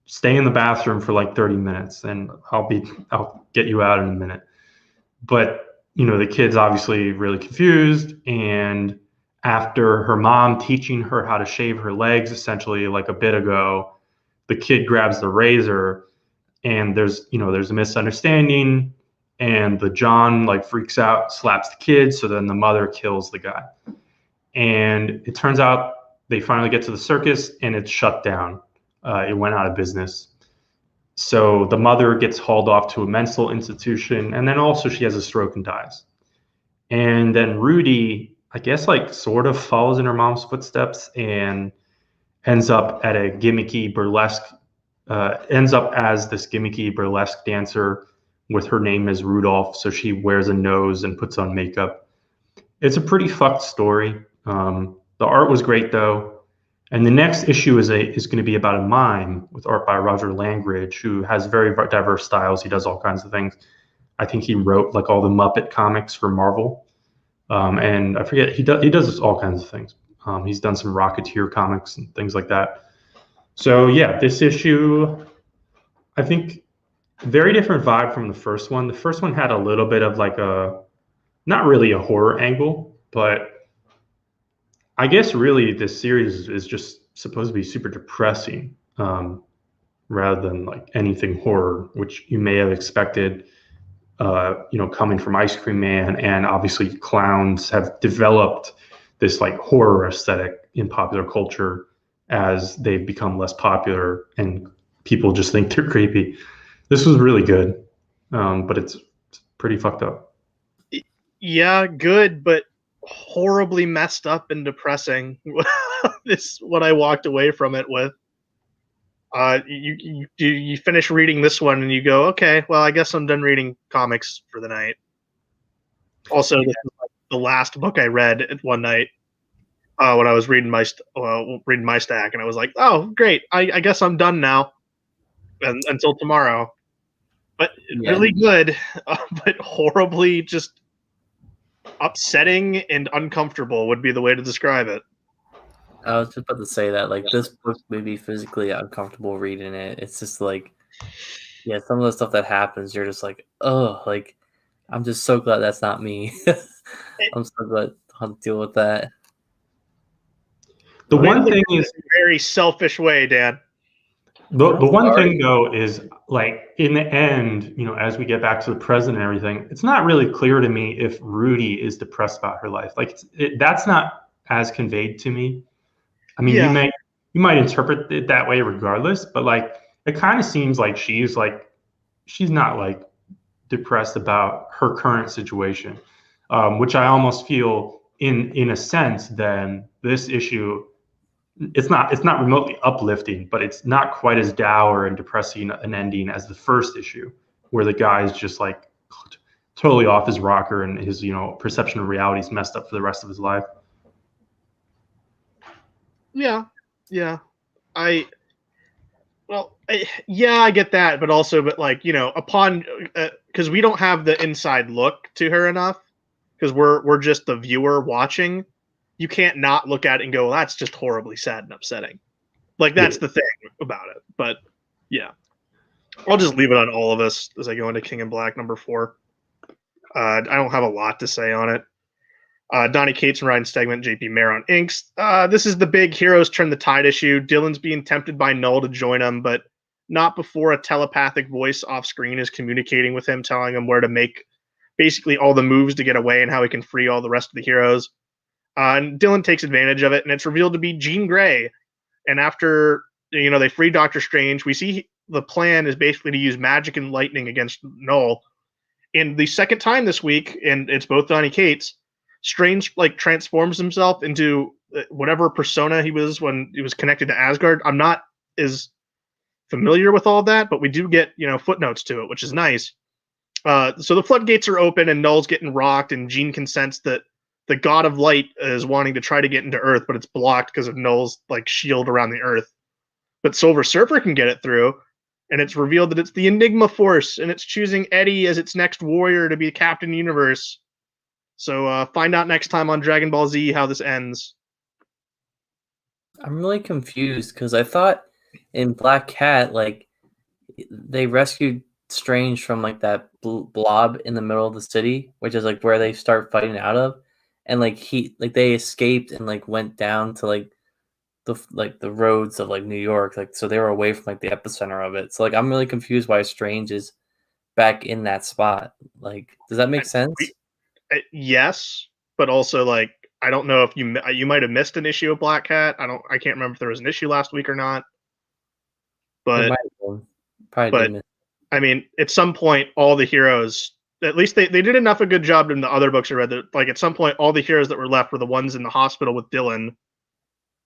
stay in the bathroom for 30 minutes and I'll get you out in a minute. But, the kid's obviously really confused. And after her mom teaching her how to shave her legs, essentially a bit ago, the kid grabs the razor and there's a misunderstanding, and the John freaks out, slaps the kid. So then the mother kills the guy. And it turns out they finally get to the circus and it's shut down. It went out of business. So the mother gets hauled off to a mental institution, and then also she has a stroke and dies. And then Rudy, I guess, sort of follows in her mom's footsteps and ends up at a gimmicky burlesque, ends up as this gimmicky burlesque dancer with her name as Rudolph. So she wears a nose and puts on makeup. It's a pretty fucked story. The art was great though. And the next issue is going to be about a mime with art by Roger Langridge, who has very diverse styles. He does all kinds of things. I think he wrote all the Muppet comics for Marvel. And I forget, he does all kinds of things. He's done some Rocketeer comics and things like that. So yeah, this issue, I think, very different vibe from the first one. The first one had a little bit of not really a horror angle, but I guess really this series is just supposed to be super depressing, rather than anything horror, which you may have expected, coming from Ice Cream Man. And obviously clowns have developed this horror aesthetic in popular culture as they've become less popular and people just think they're creepy. This was really good, but it's pretty fucked up. Yeah, good, but horribly messed up and depressing. This what I walked away from it with. You finish reading this one and you go, okay, well, I guess I'm done reading comics for the night. Also, this is the last book I read one night when I was reading my stack, and I was like, oh, great, I guess I'm done now, and until tomorrow. But really good, but horribly just upsetting and uncomfortable would be the way to describe it. I was just about to say that, like, this book made me physically uncomfortable reading it. It's just like, yeah, some of the stuff that happens, you're just like, oh, like, I'm just so glad that's not me. I'm so glad I have to deal with that. The one thing is a very selfish way, Dan. The one thing though is, like, in the end, as we get back to the present and everything, it's not really clear to me if Rudy is depressed about her life. Like, that's not as conveyed to me. I mean, you might interpret it that way regardless, but like, it kind of seems like she's not like depressed about her current situation, which I almost feel in a sense, then this issue, it's not remotely uplifting, but it's not quite as dour and depressing an ending as the first issue, where the guy's just like totally off his rocker and his perception of reality is messed up for the rest of his life. Yeah. I get that, but like, upon because we don't have the inside look to her enough, because we're just the viewer watching. You can't not look at it and go, well, that's just horribly sad and upsetting. Like, that's the thing about it. But yeah, I'll just leave it on all of us as I go into King in Black number 4. I don't have a lot to say on it. Donnie Cates and Ryan Stegman, JP Maron inks. This is the big Heroes Turn the Tide issue. Dylan's being tempted by Null to join him, but not before a telepathic voice off screen is communicating with him, telling him where to make basically all the moves to get away and how he can free all the rest of the heroes. And Dylan takes advantage of it, and it's revealed to be Jean Grey. And after they free Doctor Strange, we see the plan is basically to use magic and lightning against Null. And the second time this week, and it's both Donnie Cates, Strange like transforms himself into whatever persona he was when he was connected to Asgard. I'm not as familiar with all that, but we do get footnotes to it, which is nice. So the floodgates are open, and Null's getting rocked, and Jean can sense that the God of Light is wanting to try to get into Earth, but it's blocked because of Null's like shield around the Earth. But Silver Surfer can get it through, and it's revealed that it's the Enigma Force, and it's choosing Eddie as its next warrior to be Captain Universe. So find out next time on Dragon Ball Z how this ends. I'm really confused because I thought in Black Cat, like, they rescued Strange from like that blob in the middle of the city, which is like where they start fighting out of. And like they escaped and like went down to like the roads of like New York, like, so they were away from like the epicenter of it. So like, I'm really confused why Strange is back in that spot. Like, does that make sense? Yes, but also like, I don't know if you might have missed an issue of Black Cat. I can't remember if there was an issue last week or not. But I mean, at some point, all the heroes, at least they did enough a good job in the other books I read that, like, at some point, all the heroes that were left were the ones in the hospital with Dylan,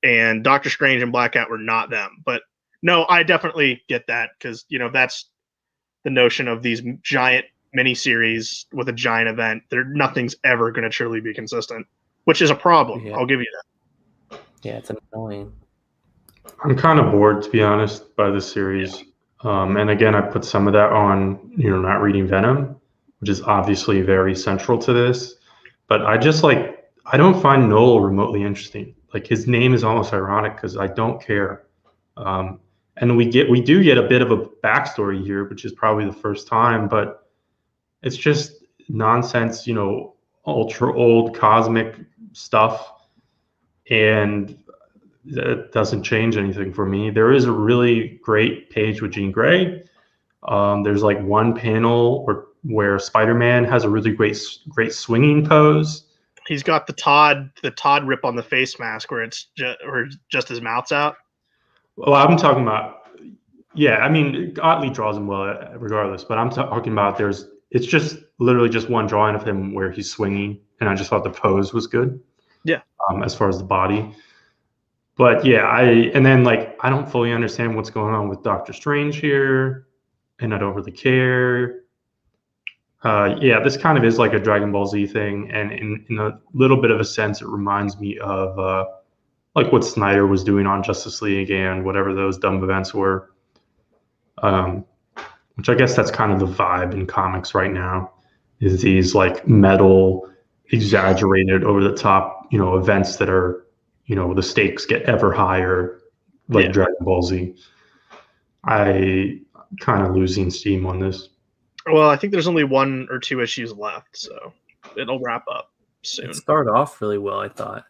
and Doctor Strange and Black Cat were not them. But no, I definitely get that, because that's the notion of these giant miniseries with a giant event. Nothing's ever going to truly be consistent, which is a problem. Yeah. I'll give you that. Yeah, it's annoying. I'm kind of bored, to be honest, by this series. Yeah. And again, I put some of that on, not reading Venom, which is obviously very central to this. But I don't find Noel remotely interesting. Like, his name is almost ironic because I don't care. And we do get a bit of a backstory here, which is probably the first time, but it's just nonsense, ultra old cosmic stuff. And that doesn't change anything for me. There is a really great page with Jean Grey. There's like one panel where Spider-Man has a really great swinging pose. He's got the Todd rip on the face mask where it's just his mouth's out. Well, I'm talking about, yeah, I mean, Otley draws him well regardless, but I'm talking about it's just literally just one drawing of him where he's swinging, and I just thought the pose was good. Yeah. As far as the body. But yeah, I don't fully understand what's going on with Doctor Strange here, and I don't really care. Yeah, this kind of is like a Dragon Ball Z thing, and in a little bit of a sense, it reminds me of like what Snyder was doing on Justice League and whatever those dumb events were. Which I guess that's kind of the vibe in comics right now, is these like metal exaggerated, over the top, events that are, the stakes get ever higher, like Yeah. Dragon Ball Z. I kind of losing steam on this. Well, I think there's only 1 or 2 issues left, so it'll wrap up soon. It started off really well, I thought.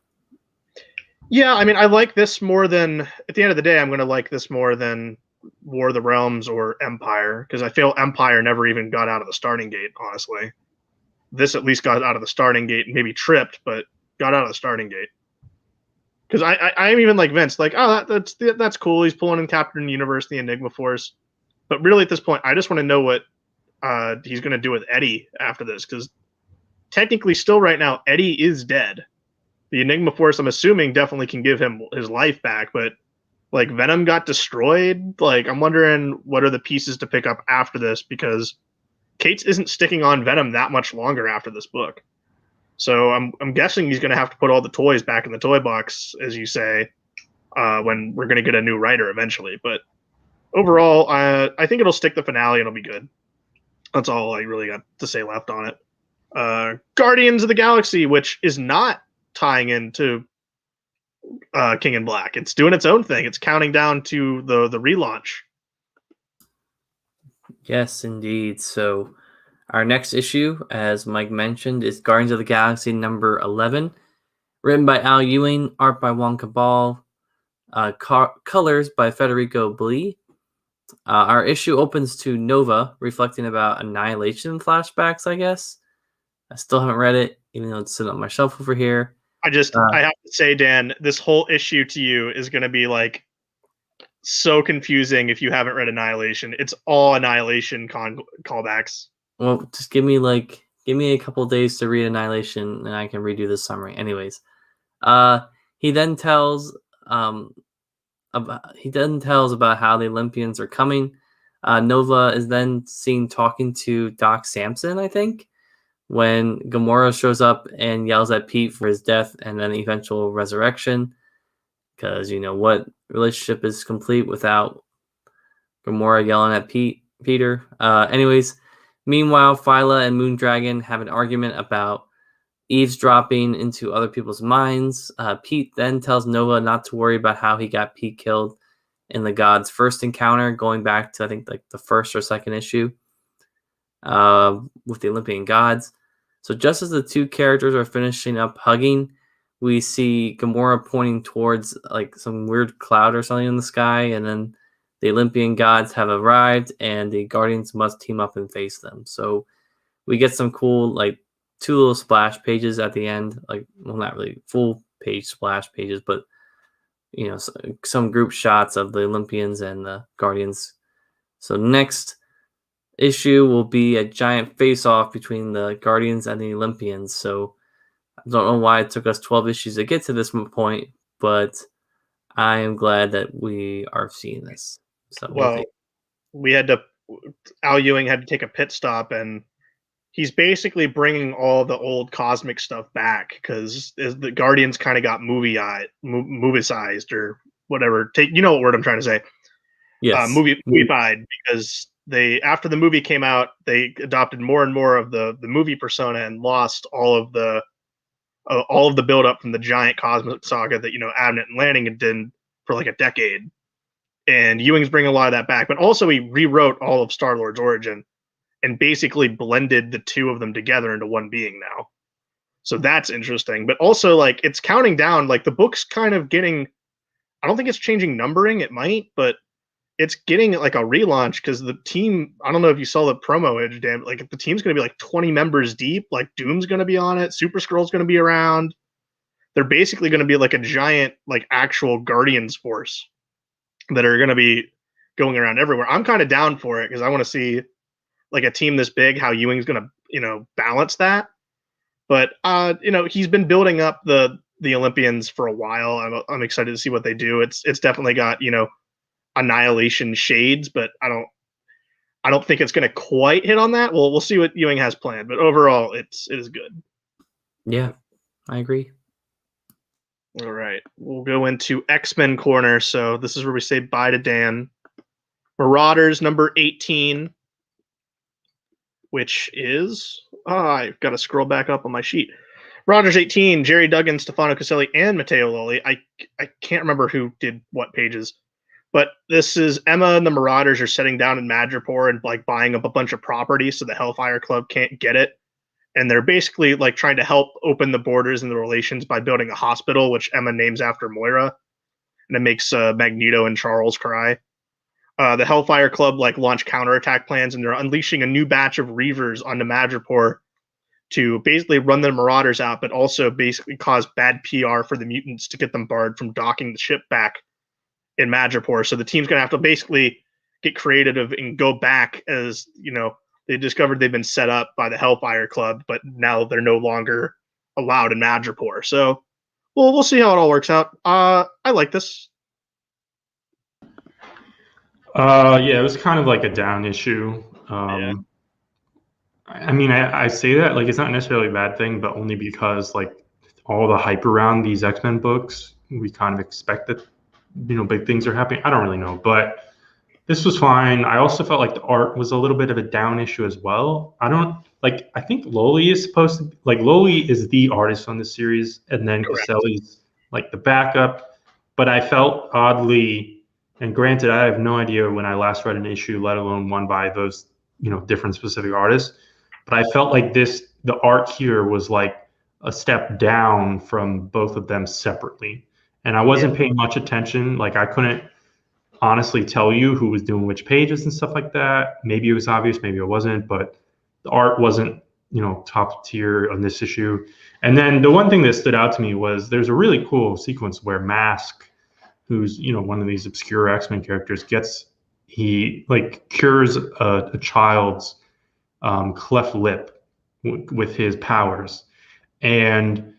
Yeah, I mean, I like this more than, at the end of the day, I'm going to like this more than War of the Realms or Empire, because I feel Empire never even got out of the starting gate, honestly. This at least got out of the starting gate, maybe tripped, but got out of the starting gate. Because I'm even like Vince, like, oh, that's cool. He's pulling in Captain Universe, the Enigma Force. But really, at this point, I just want to know what he's going to do with Eddie after this, because technically, still right now, Eddie is dead. The Enigma Force, I'm assuming, definitely can give him his life back, but like Venom got destroyed. Like, I'm wondering what are the pieces to pick up after this, because Cates isn't sticking on Venom that much longer after this book. So I'm guessing he's going to have to put all the toys back in the toy box, as you say, when we're going to get a new writer eventually. But overall, I think it'll stick the finale and it'll be good. That's all I really got to say left on it. Guardians of the Galaxy, which is not tying into King in Black. It's doing its own thing. It's counting down to the relaunch. Yes, indeed. So our next issue, as Mike mentioned, is Guardians of the Galaxy number 11, written by Al Ewing, art by Juan Cabal, colors by Federico Blee. Our issue opens to Nova, reflecting about Annihilation flashbacks, I guess. I still haven't read it, even though it's sitting on my shelf over here. I have to say, Dan, this whole issue to you is going to be like so confusing if you haven't read Annihilation. It's all Annihilation callbacks. Well, just give me a couple days to read Annihilation, and I can redo this summary. Anyways, he then tells about how the Olympians are coming. Nova is then seen talking to Doc Samson, I think, when Gamora shows up and yells at Pete for his death and then eventual resurrection. Because what relationship is complete without Gamora yelling at Peter? Anyways, meanwhile, Phyla and Moondragon have an argument about eavesdropping into other people's minds. Pete then tells Nova not to worry about how he got Pete killed in the gods' first encounter, going back to, I think, like the first or second issue with the Olympian gods. So just as the two characters are finishing up hugging, we see Gamora pointing towards like some weird cloud or something in the sky, and then the Olympian gods have arrived, and the Guardians must team up and face them. So we get some cool, like, 2 little splash pages at the end. Like, well, not really full page splash pages, but, some group shots of the Olympians and the Guardians. So next issue will be a giant face-off between the Guardians and the Olympians. So I don't know why it took us 12 issues to get to this point, but I am glad that we are seeing this. So Well, Al Ewing had to take a pit stop, and he's basically bringing all the old cosmic stuff back because the Guardians kind of got movie-sized or whatever. What word I'm trying to say. Yes. Movie-fied, because after the movie came out, they adopted more and more of the movie persona and lost all of the build-up from the giant cosmic saga that Abnett and Lanning did for like a decade. And Ewing's bringing a lot of that back, but also he rewrote all of Star-Lord's origin and basically blended the two of them together into one being now. So that's interesting. But also, like, it's counting down. Like, the book's kind of getting, I don't think it's changing numbering. It might, but it's getting like a relaunch because the team, I don't know if you saw the promo image, Dan, like the team's going to be like 20 members deep. Like, Doom's going to be on it. Super Skrull's going to be around. They're basically going to be like a giant, like, actual Guardians force that are going to be going around everywhere. I'm kind of down for it because I want to see like a team this big, how Ewing's going to, balance that. But, he's been building up the Olympians for a while. I'm excited to see what they do. It's definitely got, Annihilation shades, but I don't think it's going to quite hit on that. We'll see what Ewing has planned, but overall it is good. Yeah, I agree. All right, we'll go into X-Men corner. So this is where we say bye to Dan. Marauders number 18, which is, I've got to scroll back up on my sheet. Marauders 18, Jerry Duggan, Stefano Caselli, and Matteo Lolli. I can't remember who did what pages, but this is Emma and the Marauders are sitting down in Madripoor and like buying up a bunch of property so the Hellfire Club can't get it. And they're basically like trying to help open the borders and the relations by building a hospital, which Emma names after Moira. And it makes Magneto and Charles cry. The Hellfire Club like launch counterattack plans, and they're unleashing a new batch of Reavers onto Madripoor to basically run the Marauders out, but also basically cause bad PR for the mutants to get them barred from docking the ship back in Madripoor. So the team's going to have to basically get creative and go back, as you know, they discovered they've been set up by the Hellfire Club, but now they're no longer allowed in Madripoor. So we'll see how it all works out. I like this. Yeah, it was kind of like a down issue. Yeah. I mean, I say that like it's not necessarily a bad thing, but only because like all the hype around these X-Men books, we kind of expect that, you know, big things are happening. I don't really know, but this was fine. I also felt like the art was a little bit of a down issue as well. I think Loli is supposed to, like, Loli is the artist on this series, and then Caselli's like the backup. But I felt oddly, and granted, I have no idea when I last read an issue, let alone one by those, you know, different specific artists. But I felt like the art here was like a step down from both of them separately. And I wasn't paying much attention. Like I couldn't honestly tell you who was doing which pages and stuff like that. Maybe it was obvious, maybe it wasn't, but the art wasn't, you know, top tier on this issue. And then the one thing that stood out to me was there's a really cool sequence where Mask, who's, you know, one of these obscure X-Men characters, he like cures a child's cleft lip with his powers. And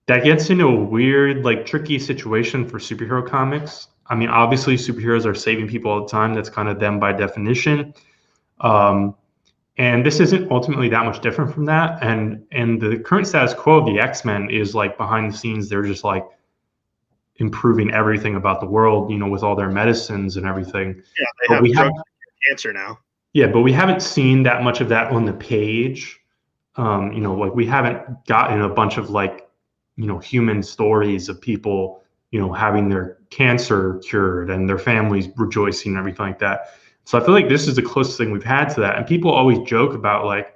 that gets into a weird, like, tricky situation for superhero comics. I mean, obviously, superheroes are saving people all the time. That's kind of them by definition. And this isn't ultimately that much different from that. And the current status quo of the X-Men is like behind the scenes, they're just like improving everything about the world, you know, with all their medicines and everything. Yeah, they have drugs for cancer now. Yeah, but we haven't seen that much of that on the page. You know, like we haven't gotten a bunch of like, you know, human stories of people, you know, having their cancer cured and their families rejoicing and everything like that. So I feel like this is the closest thing we've had to that. And people always joke about like,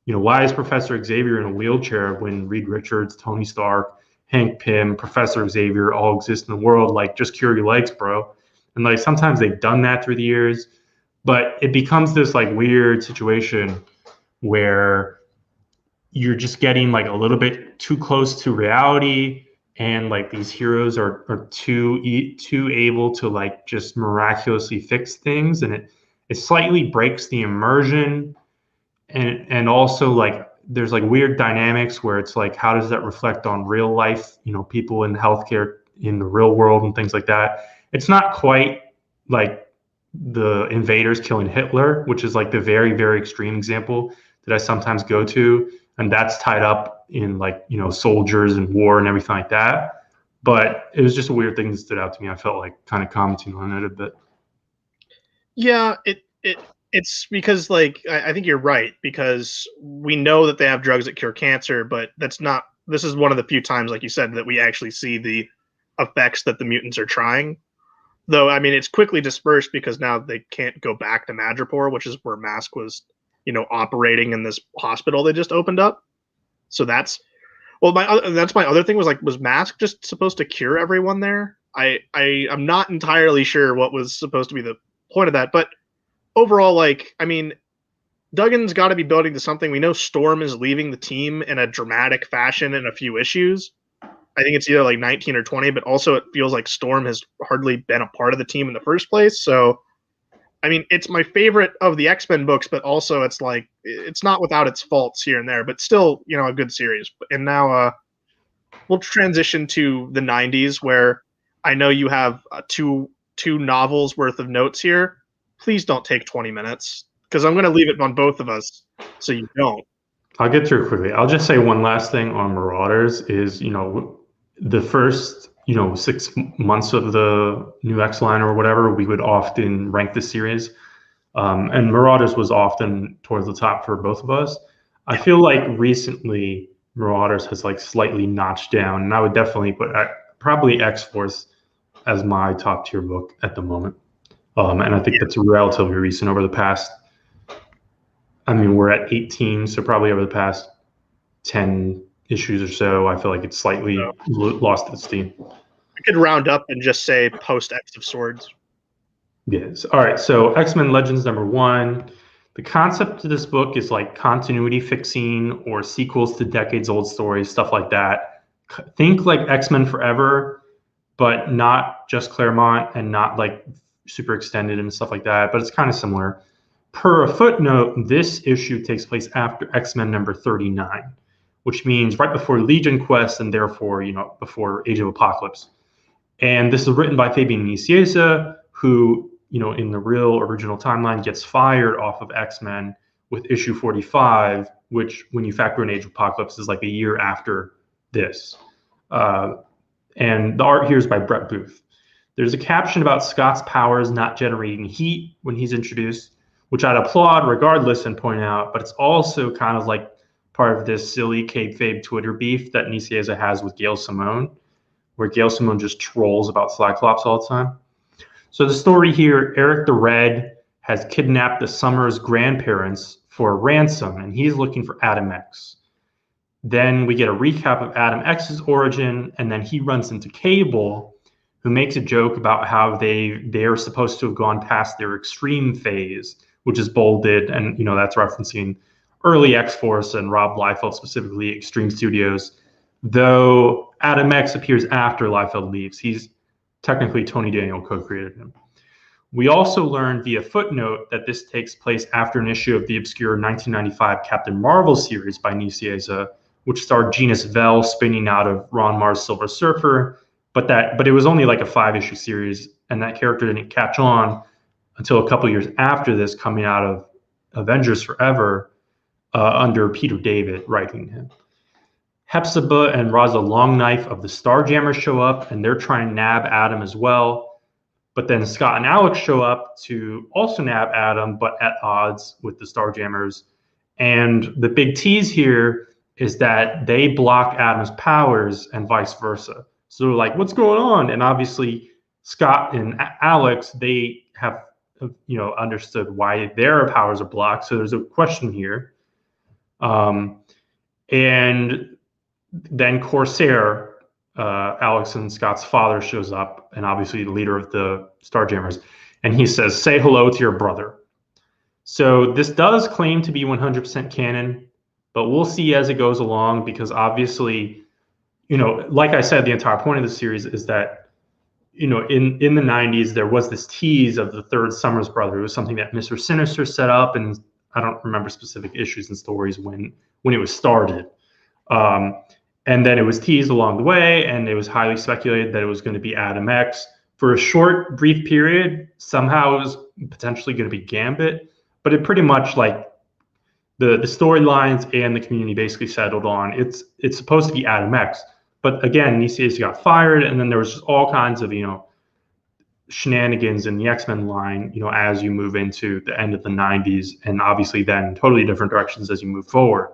you know, why is Professor Xavier in a wheelchair when Reed Richards, Tony Stark, Hank Pym, Professor Xavier all exist in the world? Like, just cure your legs, bro. And like sometimes they've done that through the years, but it becomes this like weird situation where you're just getting like a little bit too close to reality, and like these heroes are too able to like just miraculously fix things, and it slightly breaks the immersion, and also like there's like weird dynamics where it's like, how does that reflect on real life, you know, people in healthcare in the real world and things like that. It's not quite like the invaders killing Hitler, which is like the very, very extreme example that I sometimes go to. And that's tied up in like, you know, soldiers and war and everything like that. But it was just a weird thing that stood out to me. I felt like kind of commenting on it a bit. Yeah, it's because like I think you're right, because we know that they have drugs that cure cancer, but this is one of the few times, like you said, that we actually see the effects that the mutants are trying. Though, I mean, it's quickly dispersed because now they can't go back to Madripoor, which is where Mask was, you know, operating in this hospital they just opened up. So that's my other thing was Mask just supposed to cure everyone there? I'm not entirely sure what was supposed to be the point of that, but overall, like, I mean, Duggan's got to be building to something. We know Storm is leaving the team in a dramatic fashion in a few issues. I think it's either like 19 or 20, but also it feels like Storm has hardly been a part of the team in the first place. So, I mean, it's my favorite of the X-Men books, but also it's like, it's not without its faults here and there, but still, you know, a good series. And now we'll transition to the 90s, where I know you have two novels worth of notes here. Please don't take 20 minutes, because I'm going to leave it on both of us so you don't. I'll get through quickly. I'll just say one last thing on Marauders is, you know, the first, you know, 6 months of the new X line or whatever, we would often rank the series. And Marauders was often towards the top for both of us. I feel like recently Marauders has like slightly notched down, and I would definitely put probably X-Force as my top tier book at the moment. And I think that's relatively recent over the past, I mean, we're at 18, so probably over the past 10 issues or so, I feel like it's slightly lost its steam. I could round up and just say post X of Swords. Yes. All right. So X-Men Legends #1. The concept of this book is like continuity fixing or sequels to decades old stories, stuff like that. Think like X-Men Forever, but not just Claremont and not like super extended and stuff like that, but it's kind of similar. Per a footnote, this issue takes place after X-Men #39, which means right before Legion Quest and therefore, before Age of Apocalypse. And this is written by Fabian Nicieza, who, in the real original timeline gets fired off of X-Men with issue 45, which when you factor in Age of Apocalypse is like a year after this. And the art here is by Brett Booth. There's a caption about Scott's powers not generating heat when he's introduced, which I'd applaud regardless and point out, but it's also kind of like part of this silly kayfabe Twitter beef that Nicieza has with Gail Simone, where Gail Simone just trolls about Cyclops all the time. So the story here, Eric the Red has kidnapped the Summers' grandparents for a ransom, and he's looking for Adam X. Then we get a recap of Adam X's origin, and then he runs into Cable, who makes a joke about how they're supposed to have gone past their extreme phase, which is bolded, and that's referencing early X-Force and Rob Liefeld, specifically Extreme Studios, though Adam X appears after Liefeld leaves. He's technically Tony Daniel co-created him. We also learned via footnote that this takes place after an issue of the obscure 1995 Captain Marvel series by Nicieza, which starred Genus Vell spinning out of Ron Mars' Silver Surfer, but it was only like a 5-issue series, and that character didn't catch on until a couple years after this, coming out of Avengers Forever under Peter David writing him. Hepzibah and Raza Longknife of the Starjammers show up, and they're trying to nab Adam as well. But then Scott and Alex show up to also nab Adam, but at odds with the Starjammers. And the big tease here is that they block Adam's powers and vice versa. So they're like, what's going on? And obviously Scott and Alex, they have understood why their powers are blocked. So there's a question here. And then Corsair, Alex and Scott's father, shows up, and obviously the leader of the Starjammers, and he says, say hello to your brother. So this does claim to be 100% canon, but we'll see as it goes along, because obviously, like I said, the entire point of the series is that, in the 90s, there was this tease of the third Summers brother. It was something that Mr. Sinister set up, and I don't remember specific issues and stories when it was started. And then it was teased along the way, and it was highly speculated that it was going to be Adam X. For a short, brief period, somehow it was potentially going to be Gambit, but it pretty much like the storylines and the community basically settled on it's supposed to be Adam X. But again, Nicieza got fired, and then there was just all kinds of shenanigans in the X-Men line, as you move into the end of the 90s, and obviously then totally different directions as you move forward.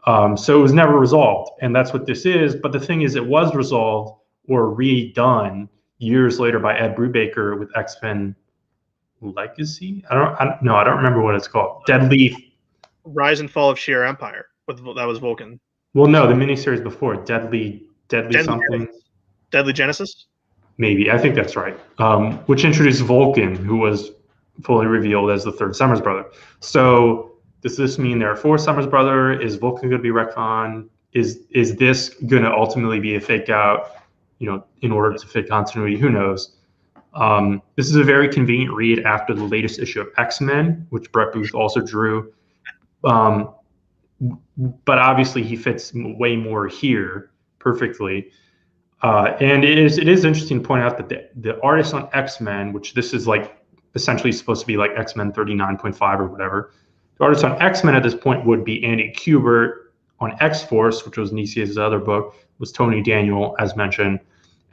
So it was never resolved, and that's what this is. But the thing is, it was resolved or redone years later by Ed Brubaker with X-Men Legacy. I don't remember what it's called. Deadly Rise and Fall of Sheer Empire. That was Vulcan. Well, no, the miniseries before, Deadly something. Deadly Genesis? Maybe, I think that's right. Which introduced Vulcan, who was fully revealed as the third Summers brother. So does this mean there are 4 Summers brother? Is Vulcan going to be retconned? Is this going to ultimately be a fake out, in order to fit continuity? Who knows? This is a very convenient read after the latest issue of X-Men, which Brett Booth also drew. But obviously he fits way more here perfectly. And it is interesting to point out that the artist on X-Men, which this is like essentially supposed to be like X-Men 39.5 or whatever, the artist on X-Men at this point would be Andy Kubert. On X-Force, which was Nicieza's other book, was Tony Daniel, as mentioned.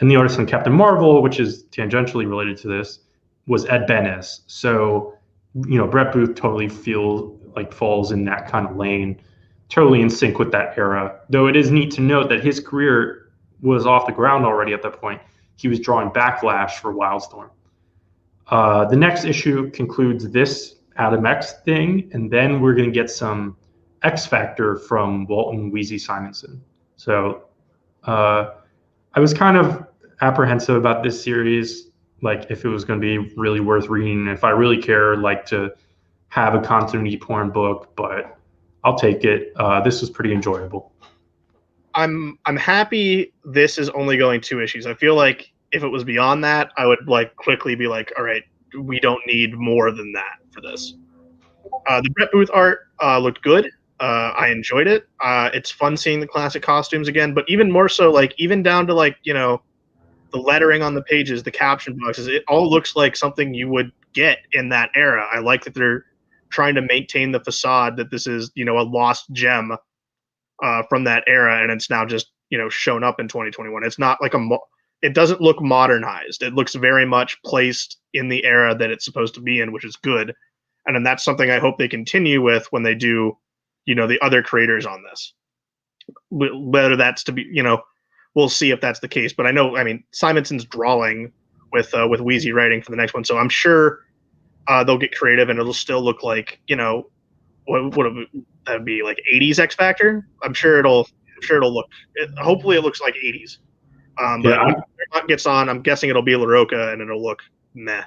And the artist on Captain Marvel, which is tangentially related to this, was Ed Benes. So, Brett Booth totally falls in that kind of lane. totally in sync with that era. Though it is neat to note that his career was off the ground already at that point. He was drawing Backlash for Wildstorm. The next issue concludes this Adam X thing, and then we're going to get some X Factor from Walton Weezy Simonson. So I was kind of apprehensive about this series, like if it was going to be really worth reading, if I really care, like to have a continuity porn book, but I'll take it. This was pretty enjoyable. I'm happy this is only going 2 issues. I feel like if it was beyond that, I would like quickly be like, all right, we don't need more than that for this. The Brett Booth art looked good. I enjoyed it. It's fun seeing the classic costumes again, but even more so, like even down to like, you know, the lettering on the pages, the caption boxes, it all looks like something you would get in that era. I like that they're trying to maintain the facade that this is, you know, a lost gem from that era, and it's now just, you know, shown up in 2021. It's not like it doesn't look modernized. It looks very much placed in the era that it's supposed to be in, which is good. And then that's something I hope they continue with when they do, you know, the other creators on this. Whether that's to be, you know, we'll see if that's the case. But I know, I mean, Simonson's drawing with Weezy writing for the next one, so I'm sure they'll get creative and it'll still look like, you know, what that'd be like 80s X Factor. I'm sure it'll look. Hopefully, it looks like 80s. But when Claremont gets on, I'm guessing it'll be LaRocca and it'll look meh.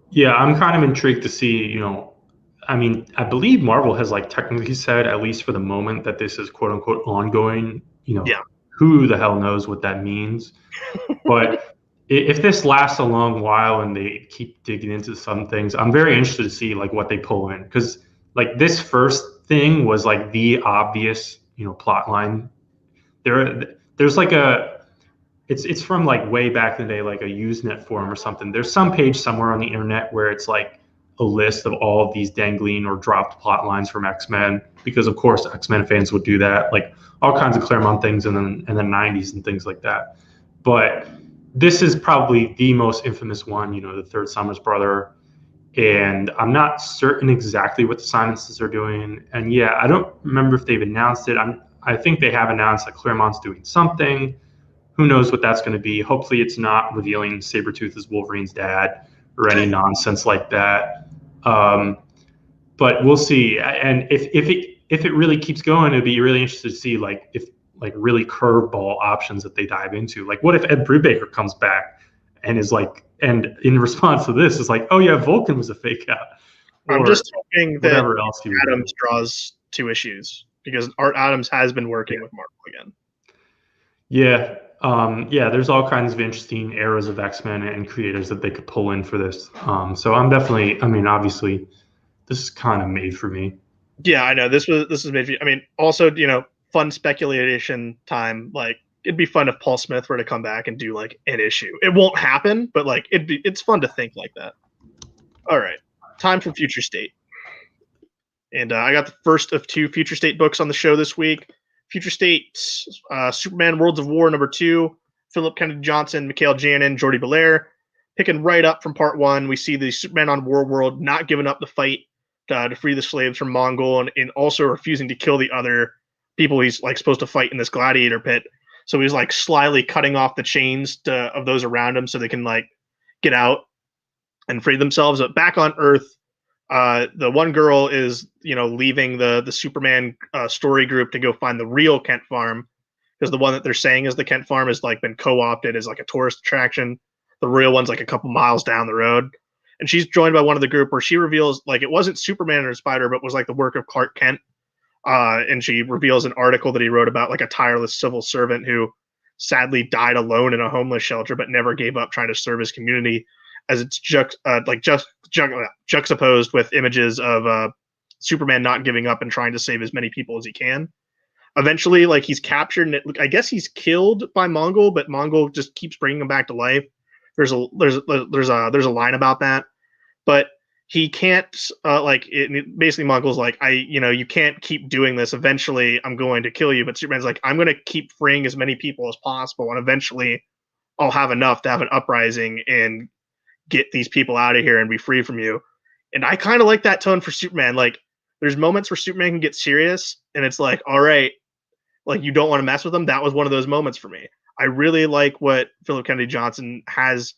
Yeah, I'm kind of intrigued to see, you know, I mean, I believe Marvel has like technically said, at least for the moment, that this is quote unquote ongoing. You know, yeah. Who the hell knows what that means? But if this lasts a long while and they keep digging into some things, I'm very interested to see like what they pull in, because like this first thing was like the obvious, you know, plot line. There's like it's from like way back in the day, like a Usenet forum or something. There's some page somewhere on the internet where it's like a list of all of these dangling or dropped plot lines from X-Men, because of course X-Men fans would do that, like all kinds of Claremont things in the 90s and things like that. But this is probably the most infamous one, you know, the Third Summers Brother. And I'm not certain exactly what the Simonsons are doing. And yeah, I don't remember if they've announced it. I think they have announced that Claremont's doing something. Who knows what that's going to be? Hopefully it's not revealing Sabretooth as Wolverine's dad or any nonsense like that. But we'll see. And if it really keeps going, it'd be really interesting to see like if like really curveball options that they dive into. Like what if Ed Brubaker comes back and is like, and in response to this is like, oh yeah, Vulcan was a fake out. I'm just hoping that else Adams draws 2 issues, because Art Adams has been working with Marvel again. Yeah. Yeah, there's all kinds of interesting eras of X-Men and creators that they could pull in for this. So I'm definitely, I mean, obviously this is kind of made for me. Yeah, I know this is made for you. I mean, also, you know, fun speculation time. Like, it'd be fun if Paul Smith were to come back and do like an issue. It won't happen, but like it's fun to think like that. All right, time for Future State. And I got the first of 2 Future State books on the show this week. Future State, Superman Worlds of War #2, Philip Kennedy Johnson, Mikhail Janin, Jordi Belair. Picking right up from part 1, we see the Superman on War World not giving up the fight to free the slaves from Mongol, and also refusing to kill the other people he's like supposed to fight in this gladiator pit. So he's like slyly cutting off the chains of those around him so they can like get out and free themselves. But back on Earth, the one girl is, you know, leaving the Superman story group to go find the real Kent Farm, because the one that they're saying is the Kent Farm has like been co-opted as like a tourist attraction. The real one's like a couple miles down the road. And she's joined by one of the group where she reveals like it wasn't Superman or Spider, but was like the work of Clark Kent. And she reveals an article that he wrote about like a tireless civil servant who sadly died alone in a homeless shelter, but never gave up trying to serve his community, as it's juxtaposed with images of Superman not giving up and trying to save as many people as he can. Eventually, like he's captured, and I guess he's killed by Mongol, but Mongol just keeps bringing him back to life. There's a line about that, but he can't basically Mongol's like, you can't keep doing this. Eventually, I'm going to kill you. But Superman's like, I'm going to keep freeing as many people as possible, and eventually, I'll have enough to have an uprising and get these people out of here and be free from you. And I kind of like that tone for Superman. Like, there's moments where Superman can get serious, and it's like, all right, like you don't want to mess with him. That was one of those moments for me. I really like what Philip Kennedy Johnson has,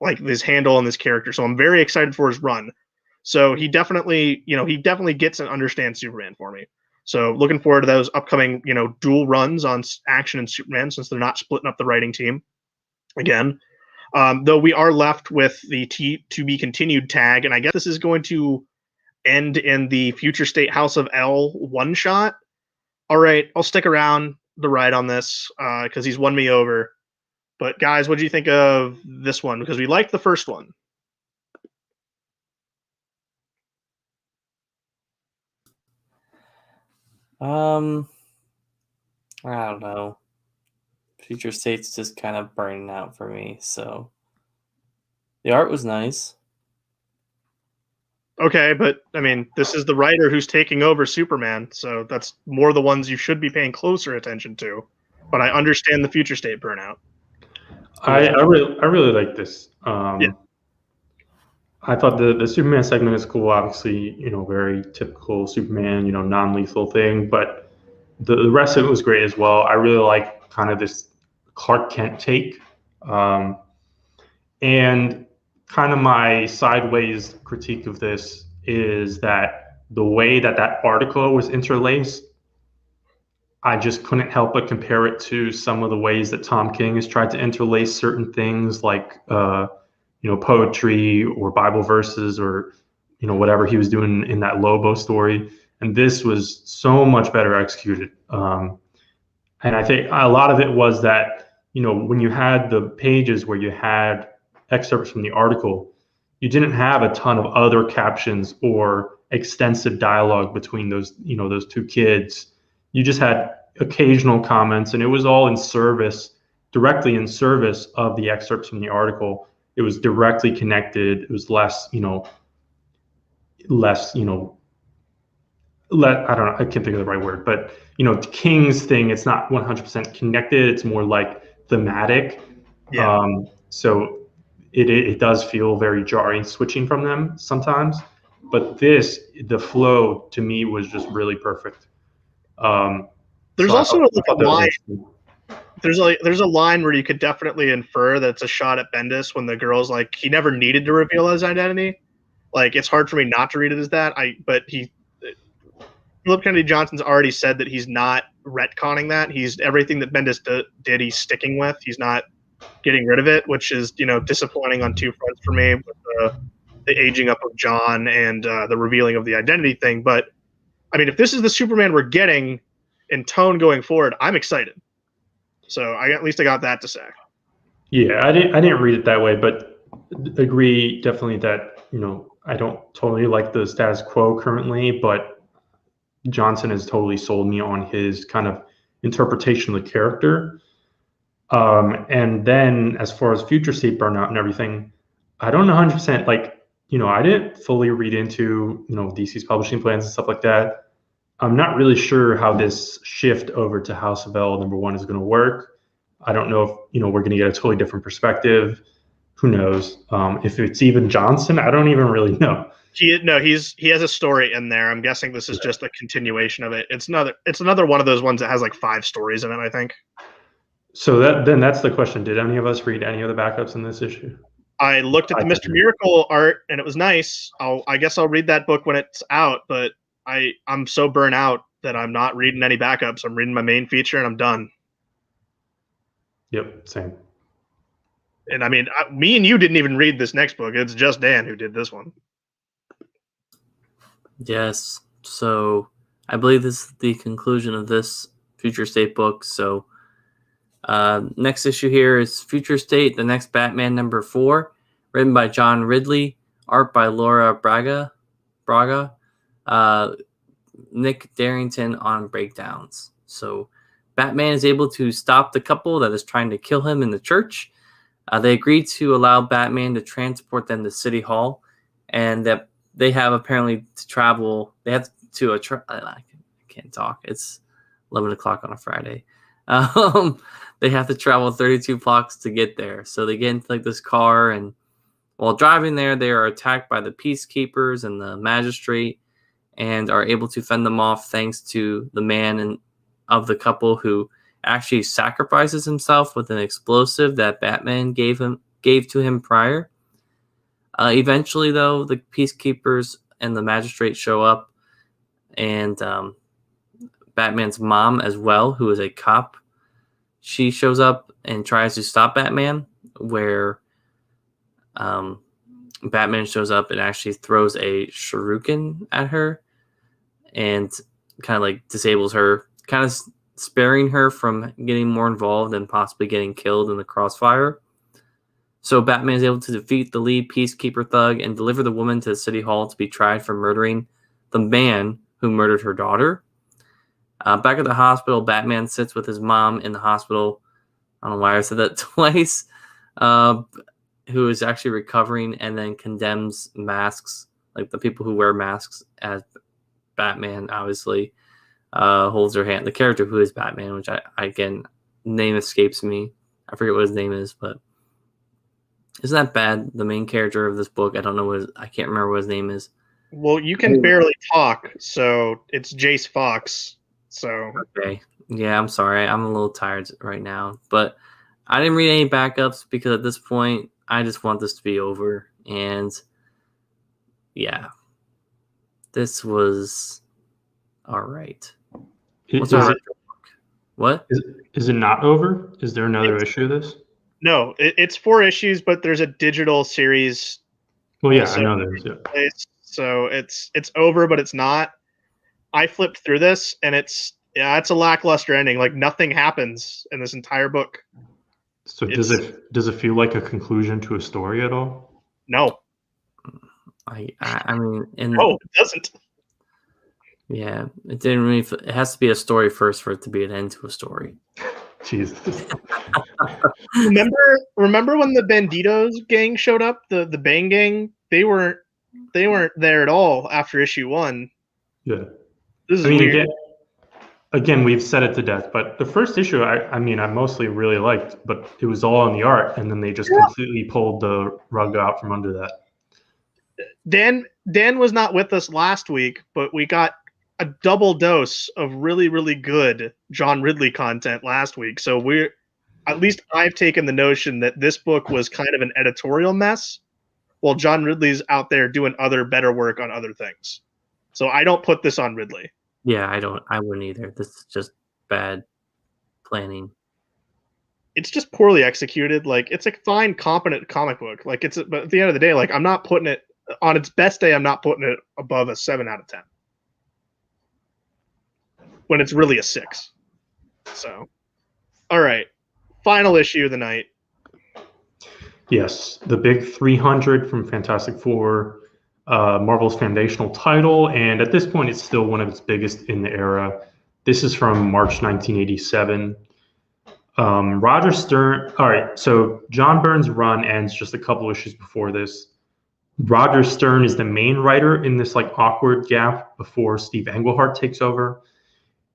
like this handle on this character. So I'm very excited for his run. So he definitely gets and understands Superman for me. So looking forward to those upcoming, dual runs on Action and Superman, since they're not splitting up the writing team again. Though we are left with the to be continued tag, and I guess this is going to end in the Future State House of L one shot. All right, I'll stick around the ride on this because he's won me over. But guys, what do you think of this one? Because we liked the first one. I don't know. Future State's just kind of burning out for me. So the art was nice. Okay, but I mean, this is the writer who's taking over Superman, so that's more the ones you should be paying closer attention to. But I understand the Future State burnout. I really like this. Yeah. I thought the Superman segment is cool. Obviously, very typical Superman, non-lethal thing. But the rest of it was great as well. I really like kind of this Clark Kent take, and kind of my sideways critique of this is that the way that article was interlaced, I just couldn't help but compare it to some of the ways that Tom King has tried to interlace certain things like, poetry or Bible verses or, whatever he was doing in that Lobo story. And this was so much better executed. And I think a lot of it was that, when you had the pages where you had excerpts from the article, you didn't have a ton of other captions or extensive dialogue between those two kids. You just had occasional comments, and it was all directly in service of the excerpts from the article. It was directly connected. It was less, I don't know, I can't think of the right word, but, King's thing, it's not 100% connected. It's more like thematic. Yeah. So it does feel very jarring switching from them sometimes. But the flow to me was just really perfect. There's so also a line. There's a line where you could definitely infer that it's a shot at Bendis when the girl's like, he never needed to reveal his identity. Like, it's hard for me not to read it as that. But Philip Kennedy Johnson's already said that he's not retconning that. He's everything that Bendis did, he's sticking with. He's not getting rid of it, which is disappointing on two fronts for me, with the aging up of John and the revealing of the identity thing. But I mean, if this is the Superman we're getting in tone going forward, I'm excited. So at least I got that to say. Yeah, I didn't read it that way, but agree definitely that I don't totally like the status quo currently, but Johnson has totally sold me on his kind of interpretation of the character. And then as far as Future State burnout and everything, I don't know 100%. Like, I didn't fully read into DC's publishing plans and stuff like that. I'm not really sure how this shift over to House of L #1 is going to work. I don't know if we're going to get a totally different perspective. Who knows? If it's even Johnson, I don't even really know. He has a story in there. I'm guessing this is just a continuation of it. It's another one of those ones that has like 5 stories in it, I think. So that's the question. Did any of us read any of the backups in this issue? I looked at the Mr. Miracle art and it was nice. I guess I'll read that book when it's out, but I'm so burnt out that I'm not reading any backups. I'm reading my main feature and I'm done. Yep, same. And I mean, me and you didn't even read this next book. It's just Dan who did this one. Yes. So I believe this is the conclusion of this Future State book. So next issue here is Future State, the next Batman #4, written by John Ridley, art by Laura Braga, Nick Darrington on breakdowns. So Batman is able to stop the couple that is trying to kill him in the church. They agree to allow Batman to transport them to City Hall, and that they have apparently to travel. They have to I can't talk. It's 11 o'clock on a Friday. They have to travel 32 blocks to get there. So they get into like this car, and while driving there, they are attacked by the peacekeepers and the magistrate. and are able to fend them off thanks to the man of the couple who actually sacrifices himself with an explosive that Batman gave to him prior. Eventually, though, the peacekeepers and the magistrate show up, and Batman's mom as well, who is a cop, she shows up and tries to stop Batman, where Batman shows up and actually throws a shuriken at her and kind of like disables her, kind of sparing her from getting more involved and possibly getting killed in the crossfire. So Batman is able to defeat the lead peacekeeper thug and deliver the woman to the city hall to be tried for murdering the man who murdered her daughter. Back at the hospital, Batman sits with his mom in the hospital. I don't know why I said that twice. Who is actually recovering, and then condemns masks, like the people who wear masks as Batman, obviously, holds her hand. The character who is Batman, which I again, name escapes me. I forget what his name is, but isn't that bad? The main character of this book, I can't remember what his name is. Well, you can barely talk, so it's Jace Fox. So okay, yeah, I'm sorry, I'm a little tired right now, but I didn't read any backups because at this point, I just want this to be over. And yeah, this was all right. What? Is it not over? Is there another issue of this? No, it's 4 issues, but there's a digital series. Well, yeah, I know there's. Yeah. So it's over, but it's not. I flipped through this, and it's a lackluster ending. Like nothing happens in this entire book. So does it feel like a conclusion to a story at all? No. I mean, no, it doesn't. Yeah, it didn't really. It has to be a story first for it to be an end to a story. Jesus. Remember when the Banditos gang showed up? The Bang gang? They weren't there at all after issue 1. Yeah. This is weird. Again, we've said it to death, but the first issue, I mostly really liked, but it was all on the art, and then they just completely pulled the rug out from under that. Dan was not with us last week, but we got a double dose of really, really good John Ridley content last week. So at least I've taken the notion that this book was kind of an editorial mess, while John Ridley's out there doing other better work on other things. So I don't put this on Ridley. Yeah, I wouldn't either. This is just bad planning. It's just poorly executed. Like it's a fine, competent comic book. Like but at the end of the day, like I'm not putting it on its best day. I'm not putting it above a 7 out of 10 when it's really a 6. So, all right, final issue of the night. Yes, the big 300 from Fantastic Four. Marvel's foundational title, and at this point it's still one of its biggest in the era. This is from March 1987. Roger Stern. All right, so John Byrne's run ends just a couple issues before this. Roger Stern is the main writer in this like awkward gap before Steve Englehart takes over,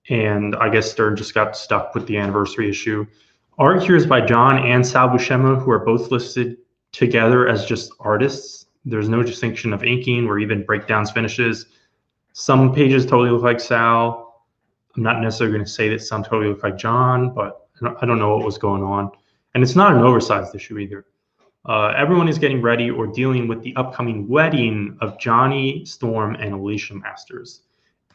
and I guess Stern just got stuck with the anniversary issue. Art here is by John and Sal Buscema, who are both listed together as just artists. There's no distinction of inking or even breakdowns finishes. Some pages totally look like Sal. I'm not necessarily going to say that some totally look like John, but I don't know what was going on. And it's not an oversized issue either. Everyone is getting ready or dealing with the upcoming wedding of Johnny, Storm, and Alicia Masters,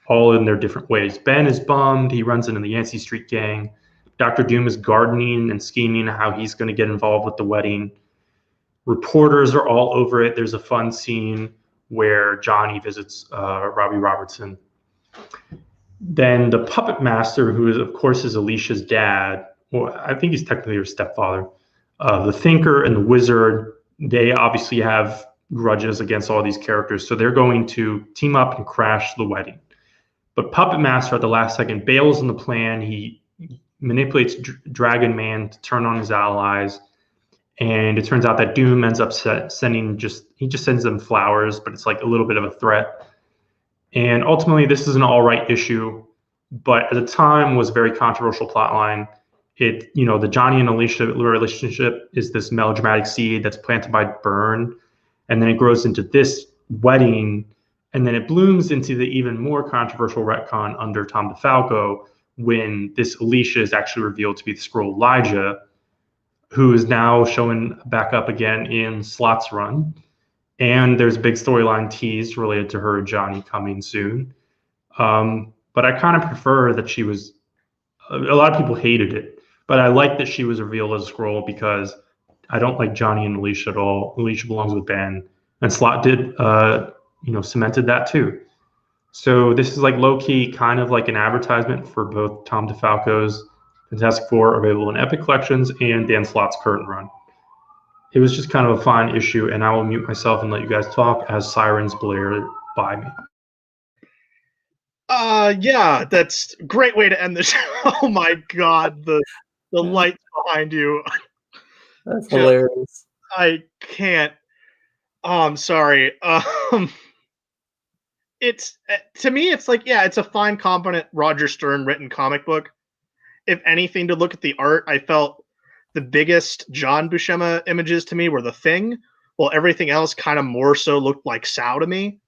all in their different ways. Ben is bummed. He runs into the Yancey Street gang. Dr. Doom is gardening and scheming how he's going to get involved with the wedding. Reporters are all over it. There's a fun scene where Johnny visits Robbie Robertson. Then the puppet master, who is, of course, is Alicia's dad, or I think he's technically her stepfather, the Thinker and the Wizard, they obviously have grudges against all these characters, so they're going to team up and crash the wedding. But Puppet Master at the last second bails on the plan. He manipulates Dragon Man to turn on his allies. And it turns out that Doom ends up sending he just sends them flowers, but it's like a little bit of a threat. And ultimately, this is an all right issue, but at the time was a very controversial plotline. The Johnny and Alicia relationship is this melodramatic seed that's planted by Byrne, and then it grows into this wedding, And then it blooms into the even more controversial retcon under Tom DeFalco when this Alicia is actually revealed to be the Skrull Elijah, who is now showing back up again in Slot's run. And there's a big storyline teased related to her and Johnny coming soon. But I kind of prefer that she was, a lot of people hated it, but I like that she was revealed as a Skrull because I don't like Johnny and Alicia at all. Alicia belongs with Ben, and Slot did, cemented that too. So this is like low-key kind of like an advertisement for both Tom DeFalco's Fantastic Four available in Epic Collections and Dan Slott's current run. It was just kind of a fun issue, and I will mute myself and let you guys talk as sirens blare by me. Yeah, that's a great way to end the show. Oh my god, the lights behind you. That's hilarious. I can't. Oh, I'm sorry. It's to me, it's like, yeah, it's a fine, competent Roger Stern written comic book. If anything, to look at the art, I felt the biggest John Buscema images to me were The Thing, while everything else kind of more so looked like Sao to me.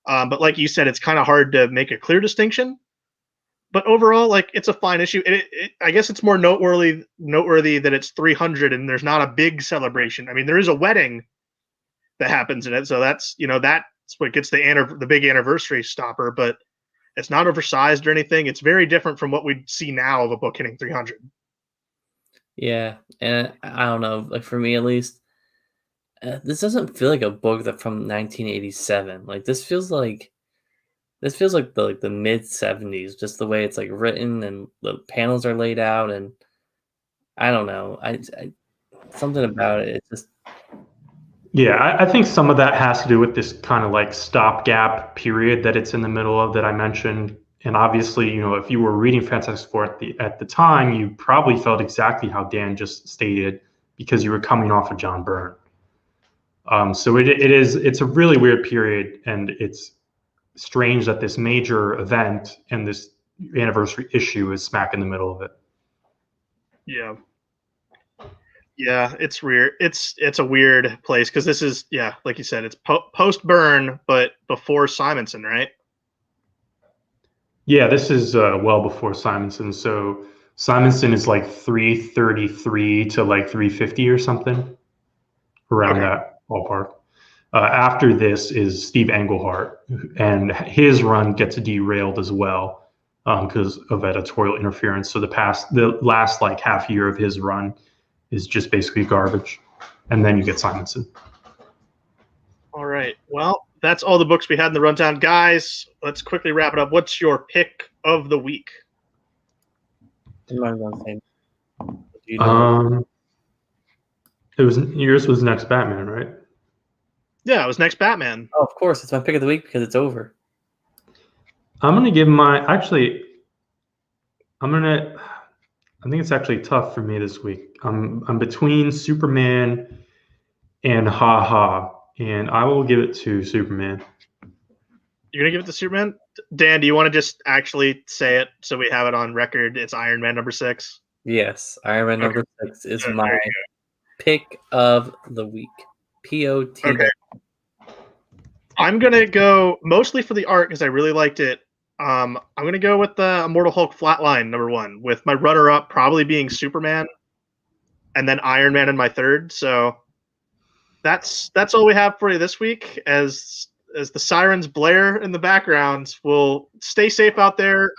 But like you said, it's kind of hard to make a clear distinction. But overall, like, it's a fine issue. I guess it's more noteworthy that it's 300 and there's not a big celebration. I mean, there is a wedding that happens in it, so that's what gets the big anniversary stopper. But it's not oversized or anything. It's very different from what we see now of a book hitting 300. Yeah, and I don't know, like for me at least, this doesn't feel like a book that from 1987. Like this feels like the mid 70s, just the way it's like written and the panels are laid out, and I don't know, I something about it. It's just Yeah, I think some of that has to do with this kind of like stopgap period that it's in the middle of that I mentioned. And obviously, if you were reading Fantastic Four at the time, you probably felt exactly how Dan just stated because you were coming off of John Byrne. So it's a really weird period, and it's strange that this major event and this anniversary issue is smack in the middle of it. Yeah. Yeah, it's weird. It's a weird place because this is, yeah, like you said, it's post Byrne, but before Simonson, right? Yeah, this is well before Simonson. So Simonson is like 333 to like 350 or something, around that ballpark. After this is Steve Englehart, and his run gets derailed as well because of editorial interference. So the last like half year of his run is just basically garbage, and then you get Simonson. All right. Well, that's all the books we had in the rundown, guys. Let's quickly wrap it up. What's your pick of the week? Yours was Next Batman, right? Yeah, it was Next Batman. Oh, of course, it's my pick of the week because it's over. I'm gonna give I think it's actually tough for me this week. I'm between Superman and Ha Ha, and I will give it to Superman. You're gonna give it to Superman? Dan, do you want to just actually say it so we have it on record? It's Iron Man #6. Yes, Iron Man number 6 is my pick of the week. POT. Okay. I'm gonna go mostly for the art because I really liked it. I'm gonna go with the Immortal Hulk Flatline #1, with my runner-up probably being Superman, and then Iron Man in my third. So that's all we have for you this week. As the sirens blare in the background, we'll stay safe out there.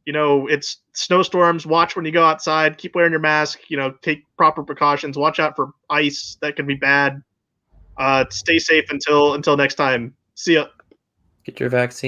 It's snowstorms. Watch when you go outside. Keep wearing your mask. Take proper precautions. Watch out for ice. That can be bad. Stay safe until next time. See ya. Get your vaccine.